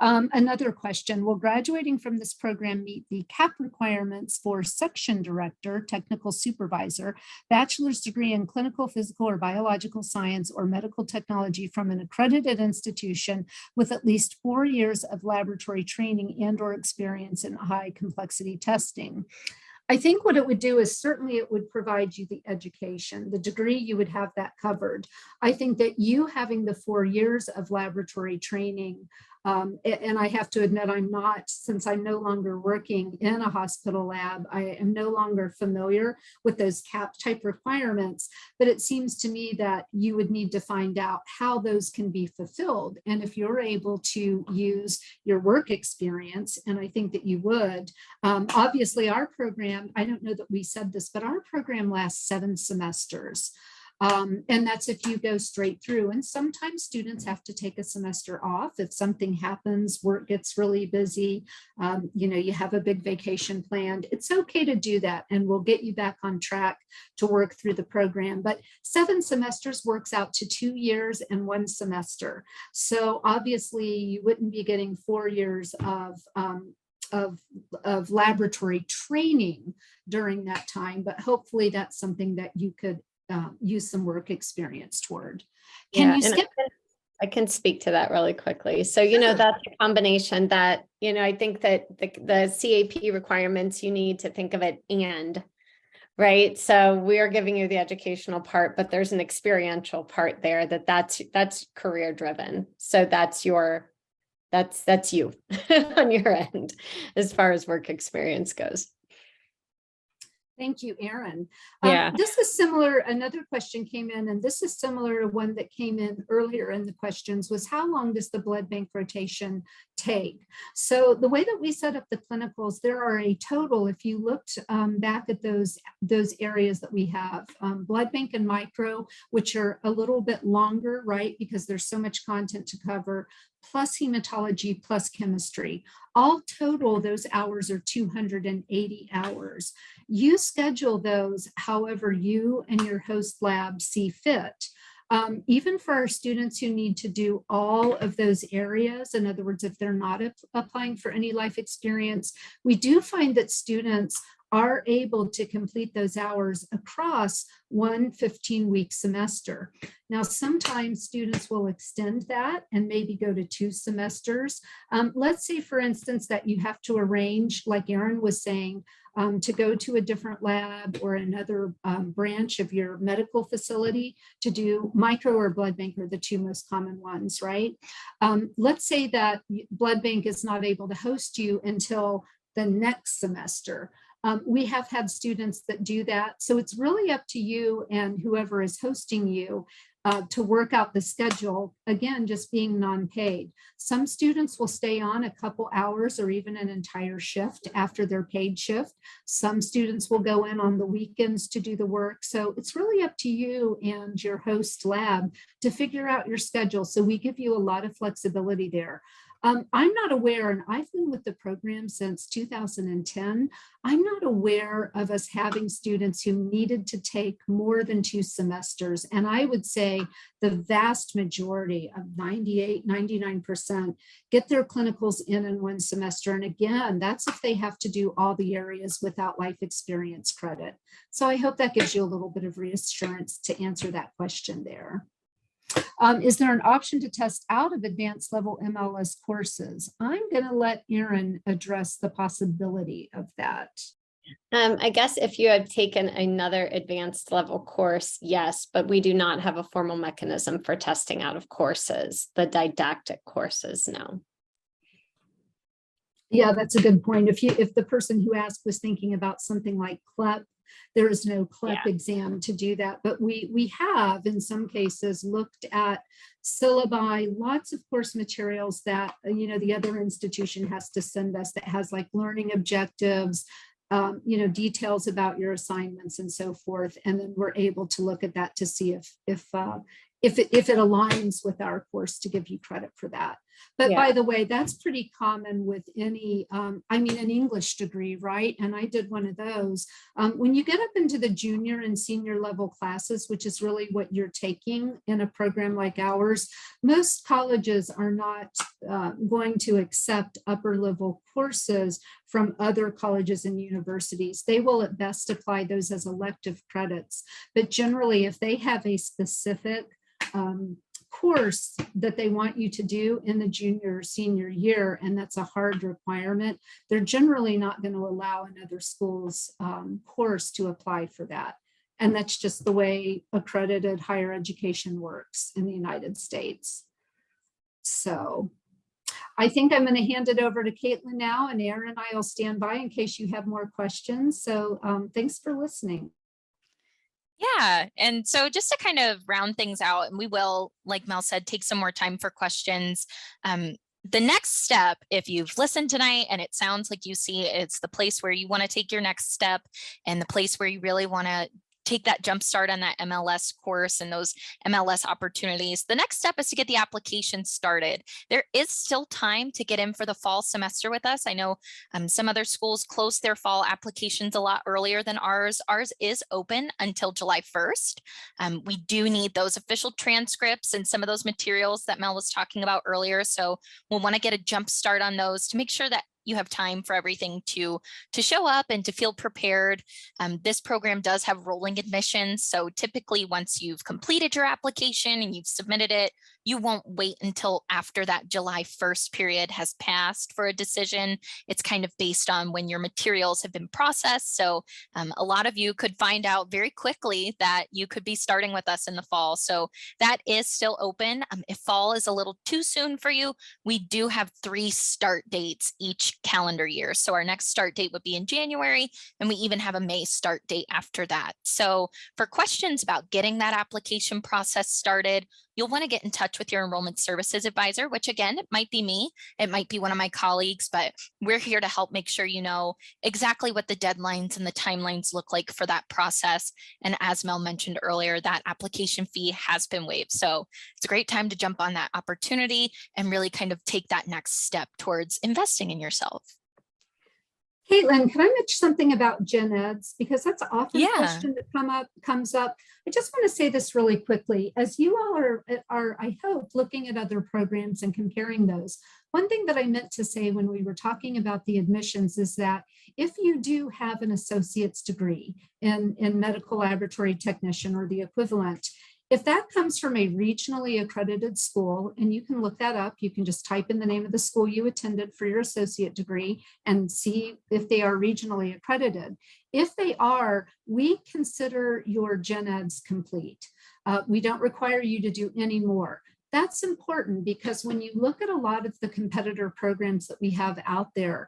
Another question, will graduating from this program meet the CAP requirements for section director, technical supervisor, bachelor's degree in clinical, physical, or biological science or medical technology from an accredited institution with at least 4 years of laboratory training and or experience in high complexity testing? I think what it would do is certainly it would provide you the education, the degree, you would have that covered. I think that you having the 4 years of laboratory training, and I have to admit I'm not, since I'm no longer working in a hospital lab, I am no longer familiar with those CAP type requirements, but it seems to me that you would need to find out how those can be fulfilled. And if you're able to use your work experience, and I think that you would, obviously our program, I don't know that we said this, but our program lasts 7 semesters. And that's if you go straight through. And sometimes students have to take a semester off. If something happens, work gets really busy, you have a big vacation planned, it's okay to do that. And we'll get you back on track to work through the program. But 7 semesters works out to 2 years and 1 semester. So obviously you wouldn't be getting 4 years of laboratory training during that time, but hopefully that's something that you could use some work experience toward. Can you skip? I can speak to that really quickly. So, that's a combination that, I think that the CAP requirements, you need to think of it right? So we are giving you the educational part, but there's an experiential part there that's career driven. So that's you on your end as far as work experience goes. Thank you, Erin. Yeah. This is similar. Another question came in, and this is similar to one that came in earlier in the questions, was how long does the blood bank rotation take? So the way that we set up the clinicals, there are a total, if you looked back at those areas that we have, blood bank and micro, which are a little bit longer, right? Because there's so much content to cover, plus hematology, plus chemistry. All total, those hours are 280 hours. You schedule those however you and your host lab see fit. Even for our students who need to do all of those areas, in other words, if they're not applying for any life experience, we do find that students are able to complete those hours across one 15-week semester. Now, sometimes students will extend that and maybe go to 2 semesters. Let's say, for instance, that you have to arrange, like Erin was saying, to go to a different lab or another branch of your medical facility to do micro or blood bank are the 2 most common ones, right? Let's say that blood bank is not able to host you until the next semester. We have had students that do that. So it's really up to you and whoever is hosting you to work out the schedule, again, just being non-paid. Some students will stay on a couple hours or even an entire shift after their paid shift. Some students will go in on the weekends to do the work. So it's really up to you and your host lab to figure out your schedule. So we give you a lot of flexibility there. I'm not aware, and I've been with the program since 2010, I'm not aware of us having students who needed to take more than 2 semesters. And I would say the vast majority of 98, 99% get their clinicals in 1 semester. And again, that's if they have to do all the areas without life experience credit. So I hope that gives you a little bit of reassurance to answer that question there. Is there an option to test out of advanced level MLS courses? I'm going to let Erin address the possibility of that. I guess if you have taken another advanced level course, yes, but we do not have a formal mechanism for testing out of courses. The didactic courses, no. Yeah, that's a good point. If the person who asked was thinking about something like CLEP, there is no CLEP exam to do that, but we have in some cases looked at syllabi, lots of course materials that the other institution has to send us that has like learning objectives, details about your assignments and so forth, and then we're able to look at that to see if it aligns with our course to give you credit for that. But by the way, that's pretty common with any, an English degree, right? And I did one of those. When you get up into the junior and senior level classes, which is really what you're taking in a program like ours, most colleges are not going to accept upper level courses from other colleges and universities. They will at best apply those as elective credits. But generally, if they have a specific course that they want you to do in the junior or senior year, and that's a hard requirement, they're generally not going to allow another school's course to apply for that. And that's just the way accredited higher education works in the United States. So I think I'm going to hand it over to Caitlin now, and Erin and I will stand by in case you have more questions. So thanks for listening. Yeah, and so just to kind of round things out, and we will, like Mel said, take some more time for questions. The next step, if you've listened tonight and it sounds like you see it's the place where you want to take your next step and the place where you really want to take that jump start on that MLS course and those MLS opportunities, the next step is to get the application started. There is still time to get in for the fall semester with us. I know some other schools close their fall applications a lot earlier than ours. Ours is open until July 1st. We do need those official transcripts and some of those materials that Mel was talking about earlier. So we'll want to get a jump start on those to make sure that you have time for everything to show up and to feel prepared. This program does have rolling admissions. So typically once you've completed your application and you've submitted it, you won't wait until after that July 1st period has passed for a decision. It's kind of based on when your materials have been processed. So a lot of you could find out very quickly that you could be starting with us in the fall. So that is still open. If fall is a little too soon for you, we do have 3 start dates each calendar year. So our next start date would be in January, and we even have a May start date after that. So for questions about getting that application process started, you'll want to get in touch with your enrollment services advisor, which again, it might be me, it might be one of my colleagues, but we're here to help make sure you know exactly what the deadlines and the timelines look like for that process. And as Mel mentioned earlier, that application fee has been waived. So it's a great time to jump on that opportunity and really kind of take that next step towards investing in yourself. Caitlin, can I mention something about gen eds? Because that's often a question that comes up. I just want to say this really quickly. As you all are, I hope, looking at other programs and comparing those, one thing that I meant to say when we were talking about the admissions is that if you do have an associate's degree in medical laboratory technician or the equivalent, if that comes from a regionally accredited school, and you can look that up, you can just type in the name of the school you attended for your associate degree and see if they are regionally accredited. If they are, we consider your gen eds complete. We don't require you to do any more. That's important because when you look at a lot of the competitor programs that we have out there,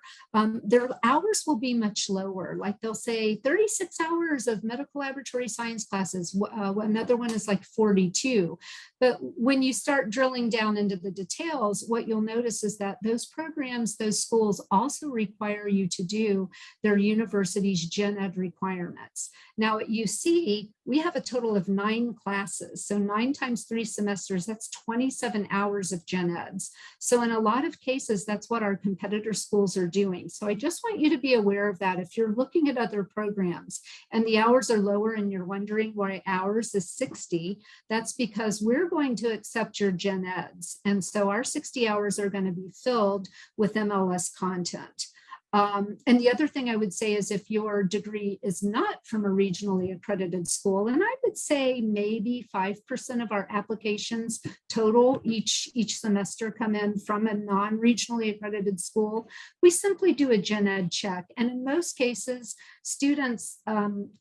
their hours will be much lower. Like they'll say 36 hours of medical laboratory science classes. Another one is like 42. But when you start drilling down into the details, what you'll notice is that those programs, those schools also require you to do their university's gen ed requirements. Now at UC, we have a total of 9 classes. So 9 times 3 semesters, that's 27 hours of gen eds. So in a lot of cases, that's what our competitor schools are doing. So I just want you to be aware of that. If you're looking at other programs and the hours are lower and you're wondering why ours is 60, that's because we're going to accept your gen eds. And so our 60 hours are going to be filled with MLS content. And the other thing I would say is if your degree is not from a regionally accredited school, and I would say maybe 5% of our applications total each semester come in from a non-regionally accredited school, we simply do a gen ed check. And in most cases, students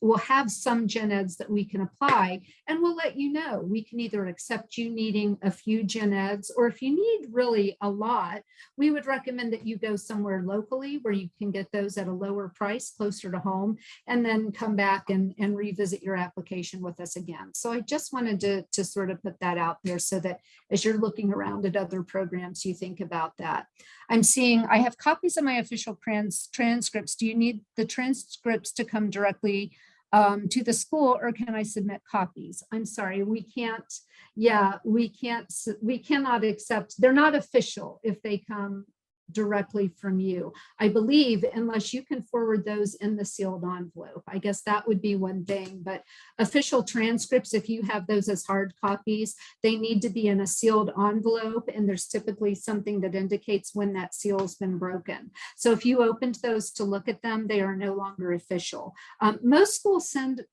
will have some gen eds that we can apply, and we'll let you know. We can either accept you needing a few gen eds, or if you need really a lot, we would recommend that you go somewhere locally where you can get those at a lower price closer to home, and then come back and revisit your application with us again. So I just wanted to sort of put that out there so that as you're looking around at other programs, you think about that. I'm seeing I have copies of my official transcripts. Do you need the transcripts to come directly to the school, or can I submit copies? I'm sorry, we can't. Yeah, we cannot accept. They're not official if they come directly from you, I believe, unless you can forward those in the sealed envelope. I guess that would be one thing, but official transcripts, if you have those as hard copies, they need to be in a sealed envelope, and there's typically something that indicates when that seal has been broken. So if you opened those to look at them, they are no longer official. Most schools send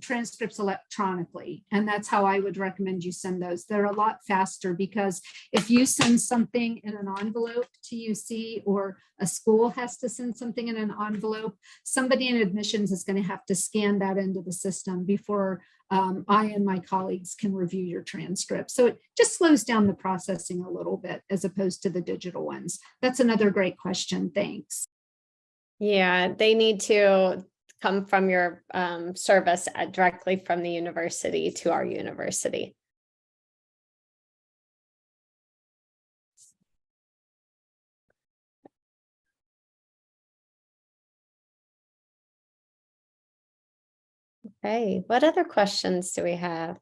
transcripts electronically, and that's how I would recommend you send those. They're a lot faster, because if you send something in an envelope to UC, or a school has to send something in an envelope, somebody in admissions is going to have to scan that into the system before I and my colleagues can review your transcript. So it just slows down the processing a little bit as opposed to the digital ones. That's another great question. Thanks. Yeah, they need to come from your service directly from the university to our university. Okay, what other questions do we have?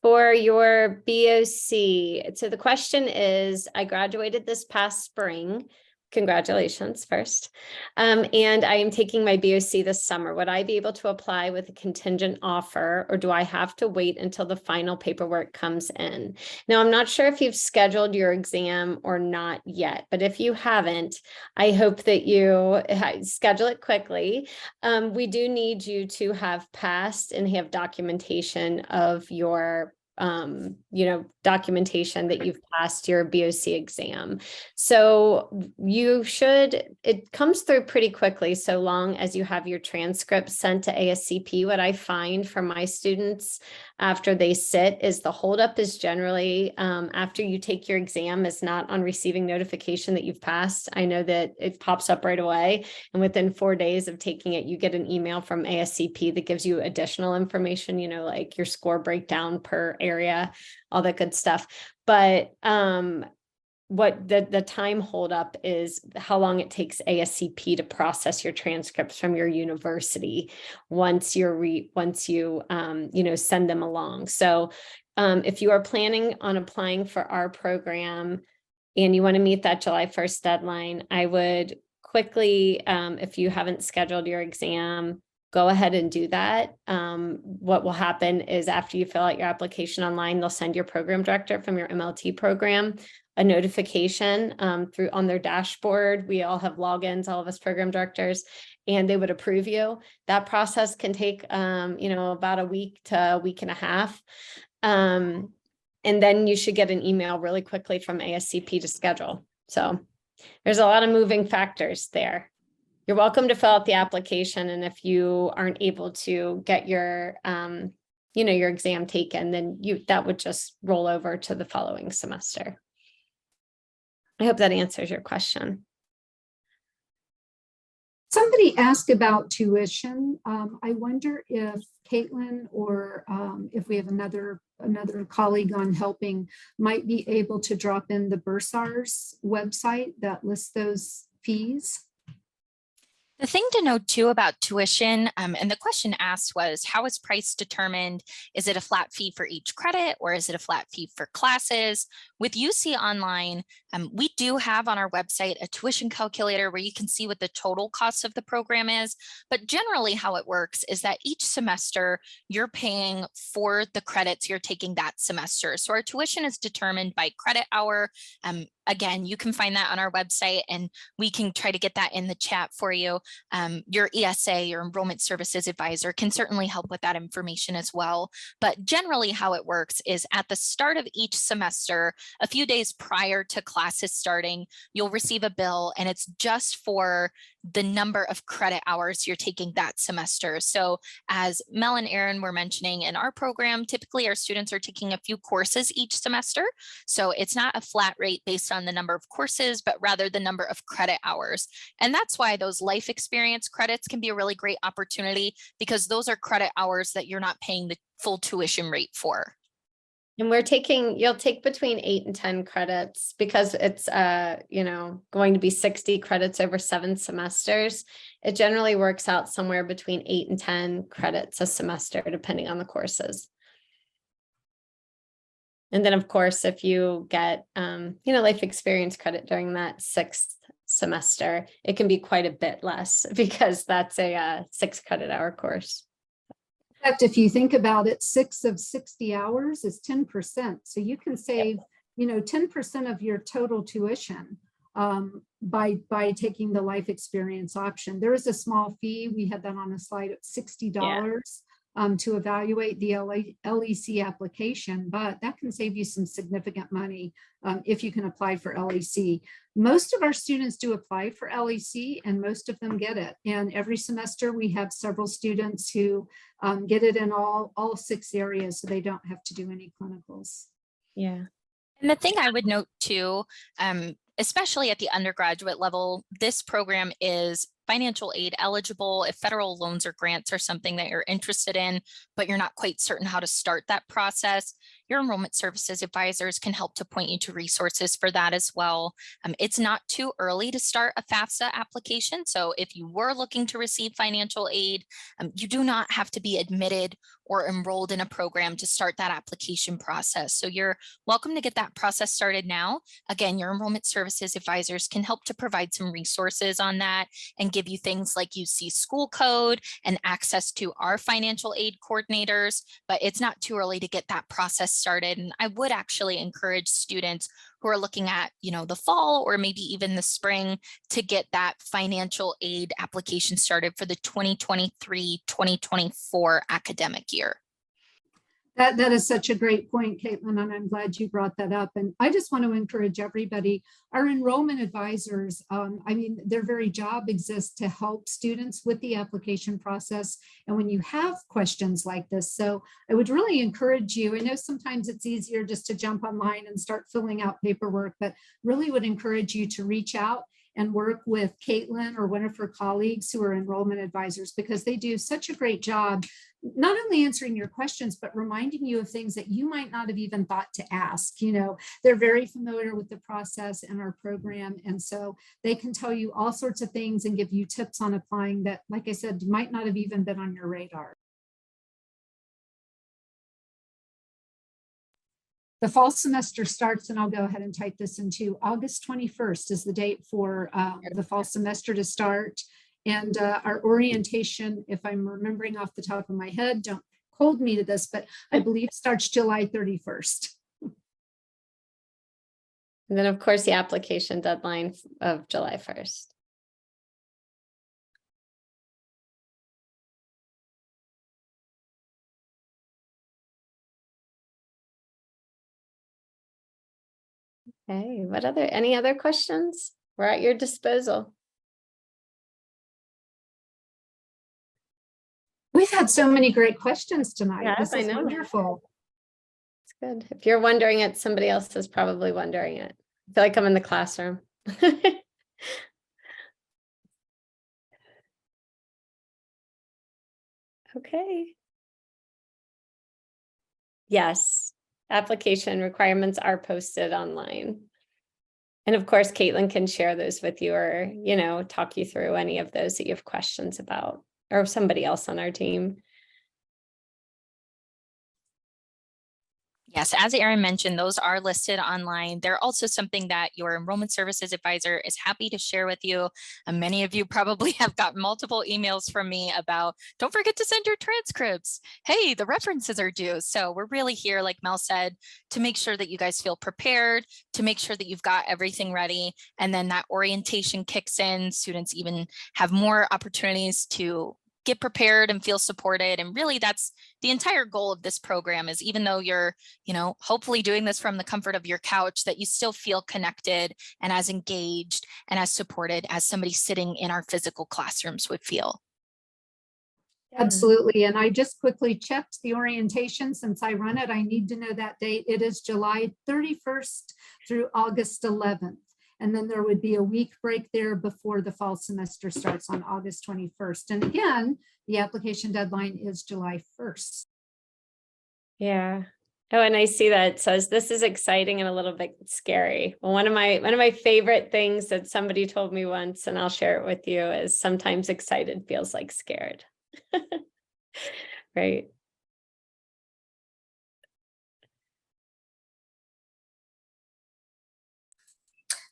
For your BOC, so the question is, I graduated this past spring. Congratulations first. And I am taking my BOC this summer. Would I be able to apply with a contingent offer, or do I have to wait until the final paperwork comes in? Now, I'm not sure if you've scheduled your exam or not yet, but if you haven't, I hope that you schedule it quickly. We do need you to have passed and have documentation of your documentation that you've passed your BOC exam. So it comes through pretty quickly, so long as you have your transcripts sent to ASCP. What I find for my students after they sit is the holdup is generally after you take your exam is not on receiving notification that you've passed. I know that it pops up right away, and within 4 days of taking it, you get an email from ASCP that gives you additional information, like your score breakdown per area, all that good stuff. But what the time holdup is how long it takes ASCP to process your transcripts from your university once you send them along. So if you are planning on applying for our program and you want to meet that July 1st deadline, I would quickly, if you haven't scheduled your exam, go ahead and do that. What will happen is after you fill out your application online, they'll send your program director from your MLT program a notification on their dashboard. We all have logins, all of us program directors, and they would approve you. That process can take, about a week to a week and a half. And then you should get an email really quickly from ASCP to schedule. So there's a lot of moving factors there. You're welcome to fill out the application. And if you aren't able to get your, your exam taken, then that would just roll over to the following semester. I hope that answers your question. Somebody asked about tuition. I wonder if Caitlin or if we have another colleague on helping might be able to drop in the Bursar's website that lists those fees. The thing to know too about tuition, and the question asked was, how is price determined? Is it a flat fee for each credit, or is it a flat fee for classes? With UC Online, we do have on our website a tuition calculator where you can see what the total cost of the program is. But generally how it works is that each semester you're paying for the credits you're taking that semester. So our tuition is determined by credit hour. Again, you can find that on our website, and we can try to get that in the chat for you. Your ESA, your enrollment services advisor, can certainly help with that information as well. But generally how it works is at the start of each semester, a few days prior to classes starting, you'll receive a bill, and it's just for the number of credit hours you're taking that semester. So as Mel and Aaron were mentioning, in our program, typically our students are taking a few courses each semester. So it's not a flat rate based on the number of courses, but rather the number of credit hours. And that's why those life experience credits can be a really great opportunity, because those are credit hours that you're not paying the full tuition rate for. And you'll take between 8 and 10 credits, because it's, going to be 60 credits over 7 semesters. It generally works out somewhere between 8 and 10 credits a semester, depending on the courses. And then of course, if you get, life experience credit during that 6th semester, it can be quite a bit less, because that's a 6 credit hour course. In fact, if you think about it, 6 of 60 hours is 10%. So you can save, 10% of your total tuition by taking the life experience option. There is a small fee. We had that on a slide at $60 to evaluate the LEC application, but that can save you some significant money if you can apply for LEC. Most of our students do apply for LEC, and most of them get it. And every semester we have several students who get it in all 6 areas, so they don't have to do any clinicals. Yeah. And the thing I would note too, especially at the undergraduate level, this program is financial aid eligible if federal loans or grants are something that you're interested in, but you're not quite certain how to start that process. Your enrollment services advisors can help to point you to resources for that as well. It's not too early to start a FAFSA application. So if you were looking to receive financial aid, you do not have to be admitted or enrolled in a program to start that application process. So you're welcome to get that process started now. Again, your enrollment services advisors can help to provide some resources on that and give you things like UC school code and access to our financial aid coordinators, but it's not too early to get that process started. And I would actually encourage students who are looking at, the fall or maybe even the spring to get that financial aid application started for the 2023-2024 academic year. That is such a great point, Caitlin, and I'm glad you brought that up. And I just want to encourage everybody, our enrollment advisors, their very job exists to help students with the application process. And when you have questions like this, so I would really encourage you, I know sometimes it's easier just to jump online and start filling out paperwork, but really would encourage you to reach out and work with Caitlin or one of her colleagues who are enrollment advisors, because they do such a great job not only answering your questions, but reminding you of things that you might not have even thought to ask. They're very familiar with the process and our program. And so they can tell you all sorts of things and give you tips on applying that, like I said, might not have even been on your radar. The fall semester starts, and I'll go ahead and type this into August 21st is the date for the fall semester to start. And our orientation, if I'm remembering off the top of my head, don't hold me to this, but I believe starts July 31st. And then, of course, the application deadline of July 1st. Okay, any other questions? We're at your disposal. We've had so many great questions tonight. Yes, this is wonderful. It's good. If you're wondering it, somebody else is probably wondering it. I feel like I'm in the classroom. Okay. Yes, application requirements are posted online. And of course, Caitlin can share those with you or, talk you through any of those that you have questions about, or somebody else on our team. Yes, as Erin mentioned, those are listed online. They're also something that your enrollment services advisor is happy to share with you. And many of you probably have got multiple emails from me about, don't forget to send your transcripts. Hey, the references are due. So we're really here, like Mel said, to make sure that you guys feel prepared, to make sure that you've got everything ready. And then that orientation kicks in. Students even have more opportunities to get prepared and feel supported. And really that's the entire goal of this program, is even though you're, hopefully doing this from the comfort of your couch, that you still feel connected and as engaged and as supported as somebody sitting in our physical classrooms would feel. Absolutely. And I just quickly checked the orientation. Since I run it, I need to know that date. It is July 31st through August 11th. And then there would be a week break there before the fall semester starts on August 21st. And again, the application deadline is July 1st. Yeah. Oh, and I see that it says this is exciting and a little bit scary. Well, one of my favorite things that somebody told me once, and I'll share it with you, is sometimes excited feels like scared. Right.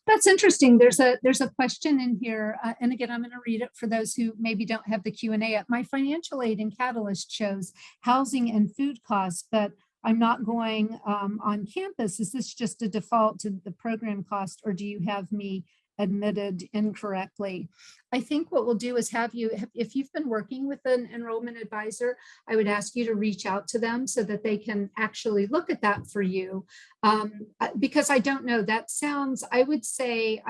That's interesting. There's a question in here, and again, I'm going to read it for those who maybe don't have the Q&A up. My financial aid in Catalyst shows housing and food costs, but I'm not going on campus. Is this just a default to the program cost, or do you have me admitted incorrectly? I think what we'll do is have you, if you've been working with an enrollment advisor, I would ask you to reach out to them so that they can actually look at that for you. Because I don't know, that sounds, I would think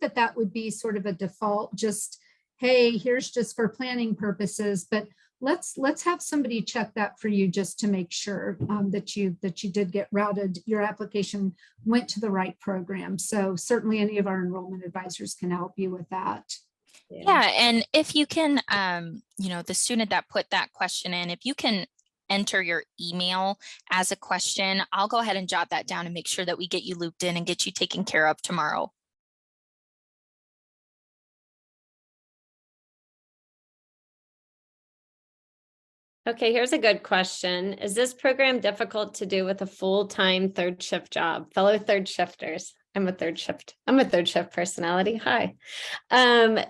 that would be sort of a default, just, hey, here's just for planning purposes, but let's have somebody check that for you just to make sure that you did get routed, your application went to the right program. So certainly any of our enrollment advisors can help you with that. Yeah, and if you can, the student that put that question in, if you can enter your email as a question, I'll go ahead and jot that down and make sure that we get you looped in and get you taken care of tomorrow. Okay, here's a good question. Is this program difficult to do with a full-time third shift job? Fellow third shifters. I'm a third shift personality. Hi.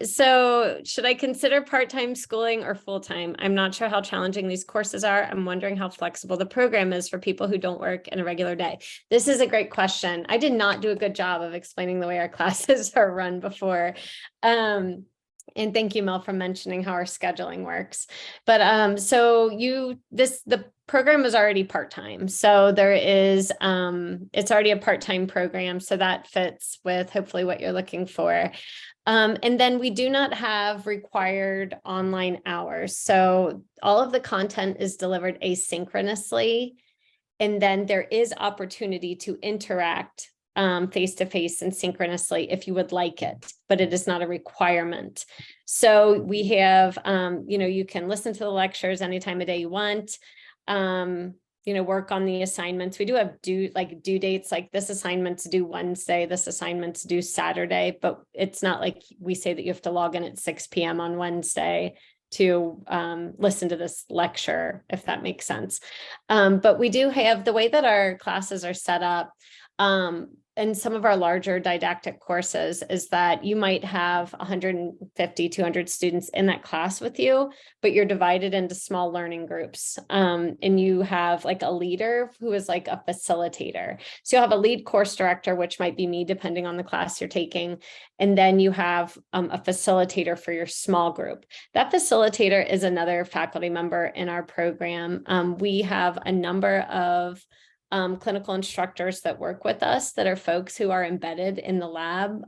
So should I consider part-time schooling or full-time? I'm not sure how challenging these courses are. I'm wondering how flexible the program is for people who don't work in a regular day. This is a great question. I did not do a good job of explaining the way our classes are run before. And thank you, Mel, for mentioning how our scheduling works. But the program is already part-time. So there is, it's already a part-time program. So that fits with hopefully what you're looking for. And then we do not have required online hours. So all of the content is delivered asynchronously. And then there is opportunity to interact face-to-face and synchronously if you would like it, but it is not a requirement. So we have, you can listen to the lectures any time of day you want, work on the assignments. We do have due dates, like this assignment's due Wednesday, this assignment's due Saturday, but it's not like we say that you have to log in at 6 p.m. on Wednesday to listen to this lecture, if that makes sense. But we do have the way that our classes are set up. And some of our larger didactic courses is that you might have 150, 200 students in that class with you, but you're divided into small learning groups. And you have like a leader who is like a facilitator. So you'll have a lead course director, which might be me, depending on the class you're taking. And then you have a facilitator for your small group. That facilitator is another faculty member in our program. We have a number of clinical instructors that work with us that are folks who are embedded in the lab.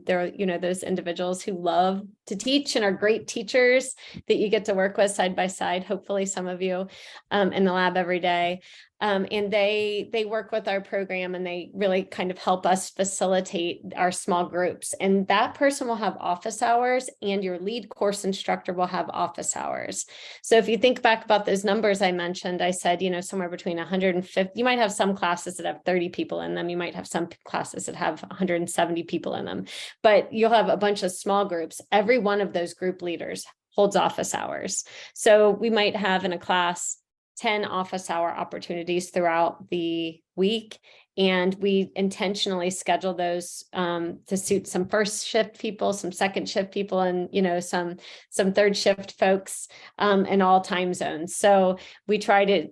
They're, those individuals who love to teach and are great teachers that you get to work with side by side, hopefully some of you in the lab every day. And they work with our program and they really kind of help us facilitate our small groups. And that person will have office hours and your lead course instructor will have office hours. So if you think back about those numbers I mentioned, I said, somewhere between 150, you might have some classes that have 30 people in them. You might have some classes that have 170 people in them, but you'll have a bunch of small groups. Every one of those group leaders holds office hours. So we might have in a class 10 office hour opportunities throughout the week. And we intentionally schedule those to suit some first shift people, some second shift people, and some third shift folks in all time zones. So we try to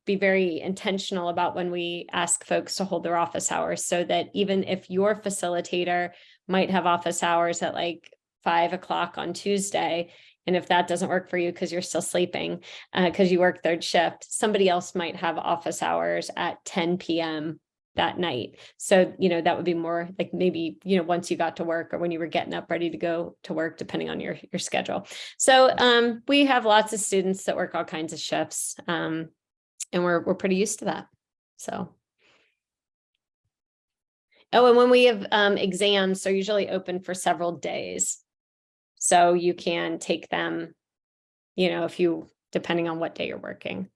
be very intentional about when we ask folks to hold their office hours, so that even if your facilitator might have office hours at like 5 o'clock on Tuesday, and if that doesn't work for you because you're still sleeping, because you work third shift, somebody else might have office hours at 10 p.m. that night. So, that would be more like maybe, once you got to work or when you were getting up ready to go to work, depending on your schedule. So we have lots of students that work all kinds of shifts, and we're pretty used to that. So. Oh, and when we have exams, they're usually open for several days. So you can take them, depending on what day you're working.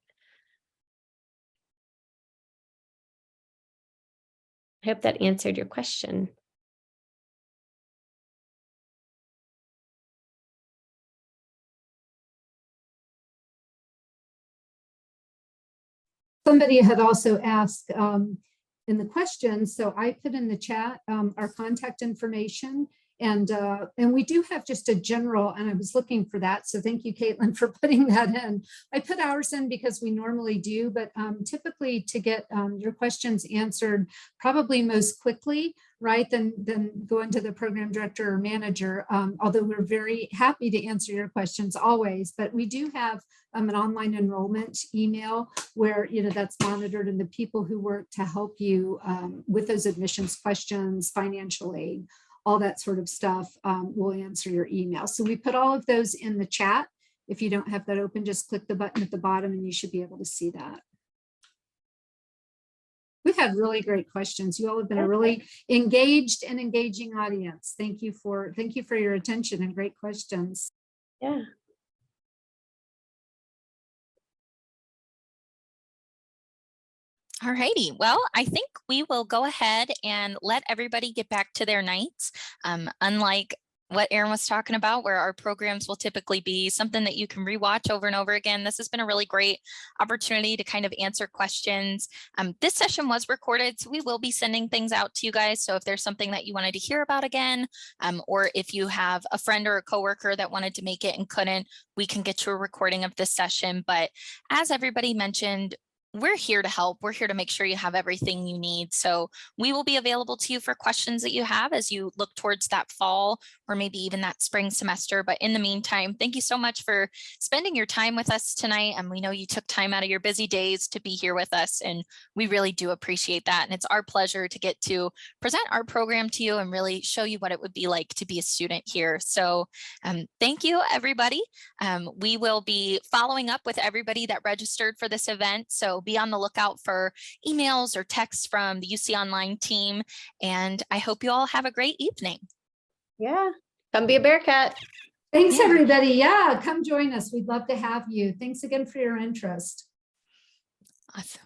I hope that answered your question. Somebody had also asked in the questions, so I put in the chat our contact information. And we do have just a general, and I was looking for that. So thank you, Caitlin, for putting that in. I put ours in because we normally do, but typically to get your questions answered probably most quickly, right, than going to the program director or manager, although we're very happy to answer your questions always. But we do have an online enrollment email where, that's monitored, and the people who work to help you with those admissions questions, financial aid, all that sort of stuff will answer your email. So we put all of those in the chat. If you don't have that open, just click the button at the bottom and you should be able to see that. We've had really great questions. You all have been a really engaged and engaging audience. Thank you for your attention and great questions. Yeah. All righty. Well, I think we will go ahead and let everybody get back to their nights. Unlike what Erin was talking about, where our programs will typically be something that you can rewatch over and over again. This has been a really great opportunity to kind of answer questions. This session was recorded, so we will be sending things out to you guys. So if there's something that you wanted to hear about again, or if you have a friend or a coworker that wanted to make it and couldn't, we can get you a recording of this session. But as everybody mentioned, we're here to help. We're here to make sure you have everything you need. So we will be available to you for questions that you have as you look towards that fall or maybe even that spring semester. But in the meantime, thank you so much for spending your time with us tonight. And we know you took time out of your busy days to be here with us, and we really do appreciate that. And it's our pleasure to get to present our program to you and really show you what it would be like to be a student here. So thank you, everybody. We will be following up with everybody that registered for this event. So be on the lookout for emails or texts from the UC Online team. And I hope you all have a great evening. Yeah, come be a Bearcat. Thanks, everybody. Yeah, come join us. We'd love to have you. Thanks again for your interest. Awesome.